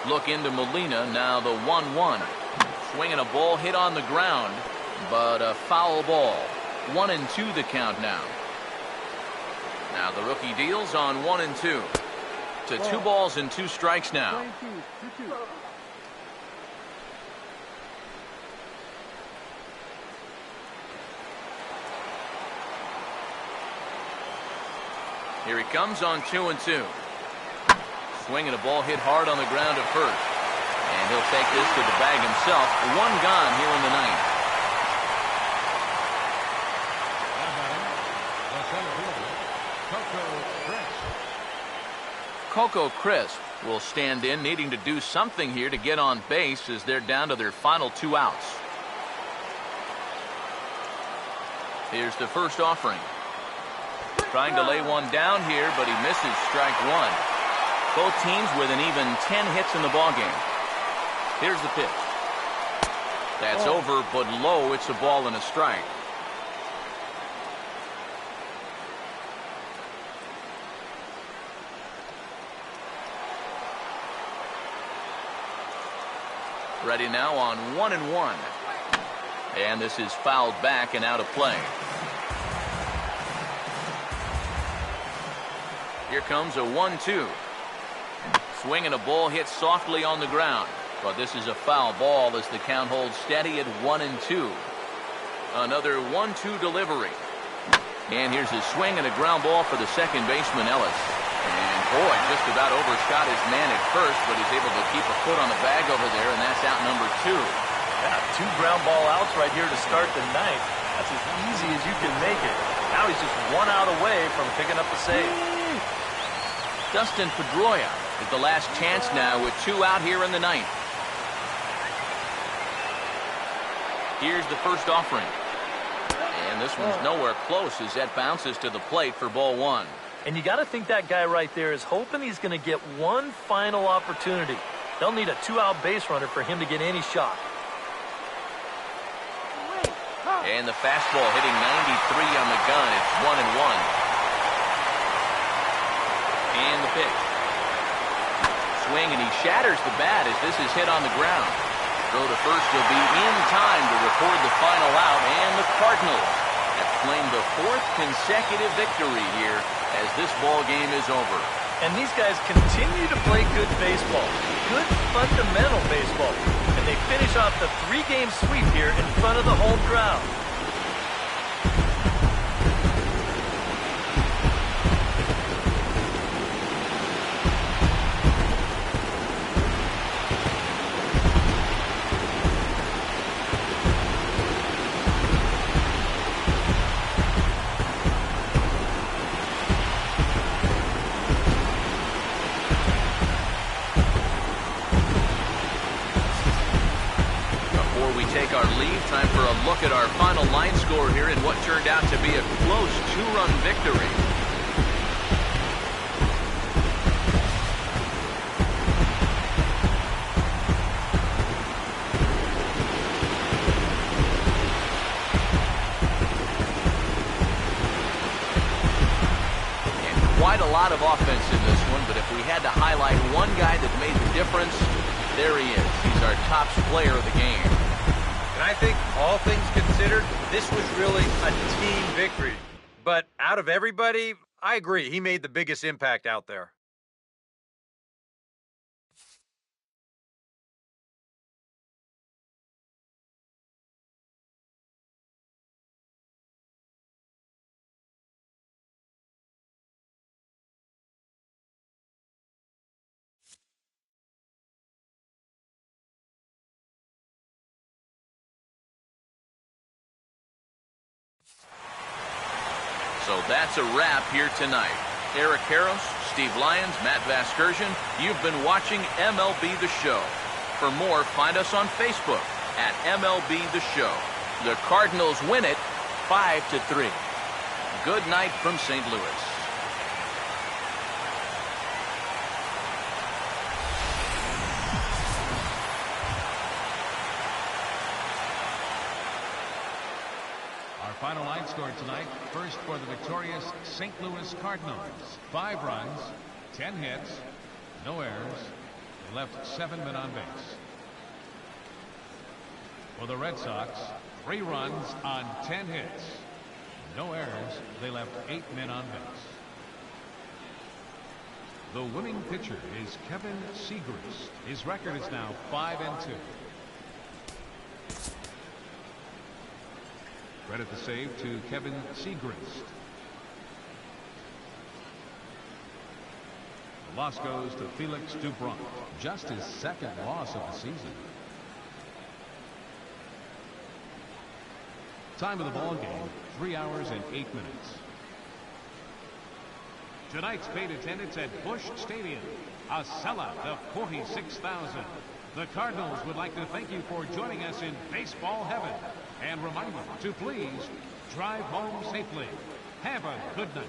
Look into Molina, now the 1-1. Swinging a ball hit on the ground, but a foul ball. 1-2 the count now. Now the rookie deals on 1-2. To 2 balls and 2 strikes now. Here he comes on 2-2. Swinging a ball hit hard on the ground at first. And he'll take this to the bag himself. 1 gone here in the ninth. Coco Crisp will stand in, needing to do something here to get on base as they're down to their final 2 outs. Here's the first offering. Trying to lay one down here, but he misses strike 1. Both teams with an even 10 hits in the ballgame. Here's the pitch. That's over, but low. It's a ball and a strike. Ready now on 1-1. And this is fouled back and out of play. Here comes a 1-2. Swinging a ball hit softly on the ground. But this is a foul ball as the count holds steady at 1-2. Another 1-2 delivery. And here's a swing and a ground ball for the second baseman, Ellis. And boy, just about overshot his man at first, but he's able to keep a foot on the bag over there, and that's out number 2. Yeah, 2 ground ball outs right here to start the ninth. That's as easy as you can make it. Now he's just 1 out away from picking up the save. Dustin Pedroia is the last chance now with 2 out here in the ninth. Here's the first offering. And this one's nowhere close as that bounces to the plate for ball 1. And you got to think that guy right there is hoping he's going to get one final opportunity. They'll need a 2-out base runner for him to get any shot. And the fastball hitting 93 on the gun. It's 1-1. And the pitch. Swing, and he shatters the bat as this is hit on the ground. Throw to first will be in time to record the final out, and the Cardinals have claimed the 4th consecutive victory here as this ball game is over. And these guys continue to play good baseball, good fundamental baseball, and they finish off the 3-game sweep here in front of the home crowd. Time for a look at our final line score here in what turned out to be a close 2-run victory. And quite a lot of offense in this one, but if we had to highlight one guy that made the difference, there he is. He's our top player of the game. And I think, all things considered, this was really a team victory. But out of everybody, I agree, he made the biggest impact out there. So that's a wrap here tonight. Eric Harros, Steve Lyons, Matt Vasgersian, you've been watching MLB The Show. For more, find us on Facebook at MLB The Show. The Cardinals win it 5-3. Good night from St. Louis. Final line score tonight. First for the victorious St. Louis Cardinals. 5 runs, 10 hits, no errors. They left 7 men on base. For the Red Sox, 3 runs on 10 hits, no errors. They left 8 men on base. The winning pitcher is Kevin Segrist. His record is now 5-2. Credit the save to Kevin Segrist. The loss goes to Felix Dubron. Just his 2nd loss of the season. Time of the ball game, 3 hours and 8 minutes. Tonight's paid attendance at Busch Stadium, a sellout of 46,000. The Cardinals would like to thank you for joining us in baseball heaven. And remind you to please drive home safely. Have a good night.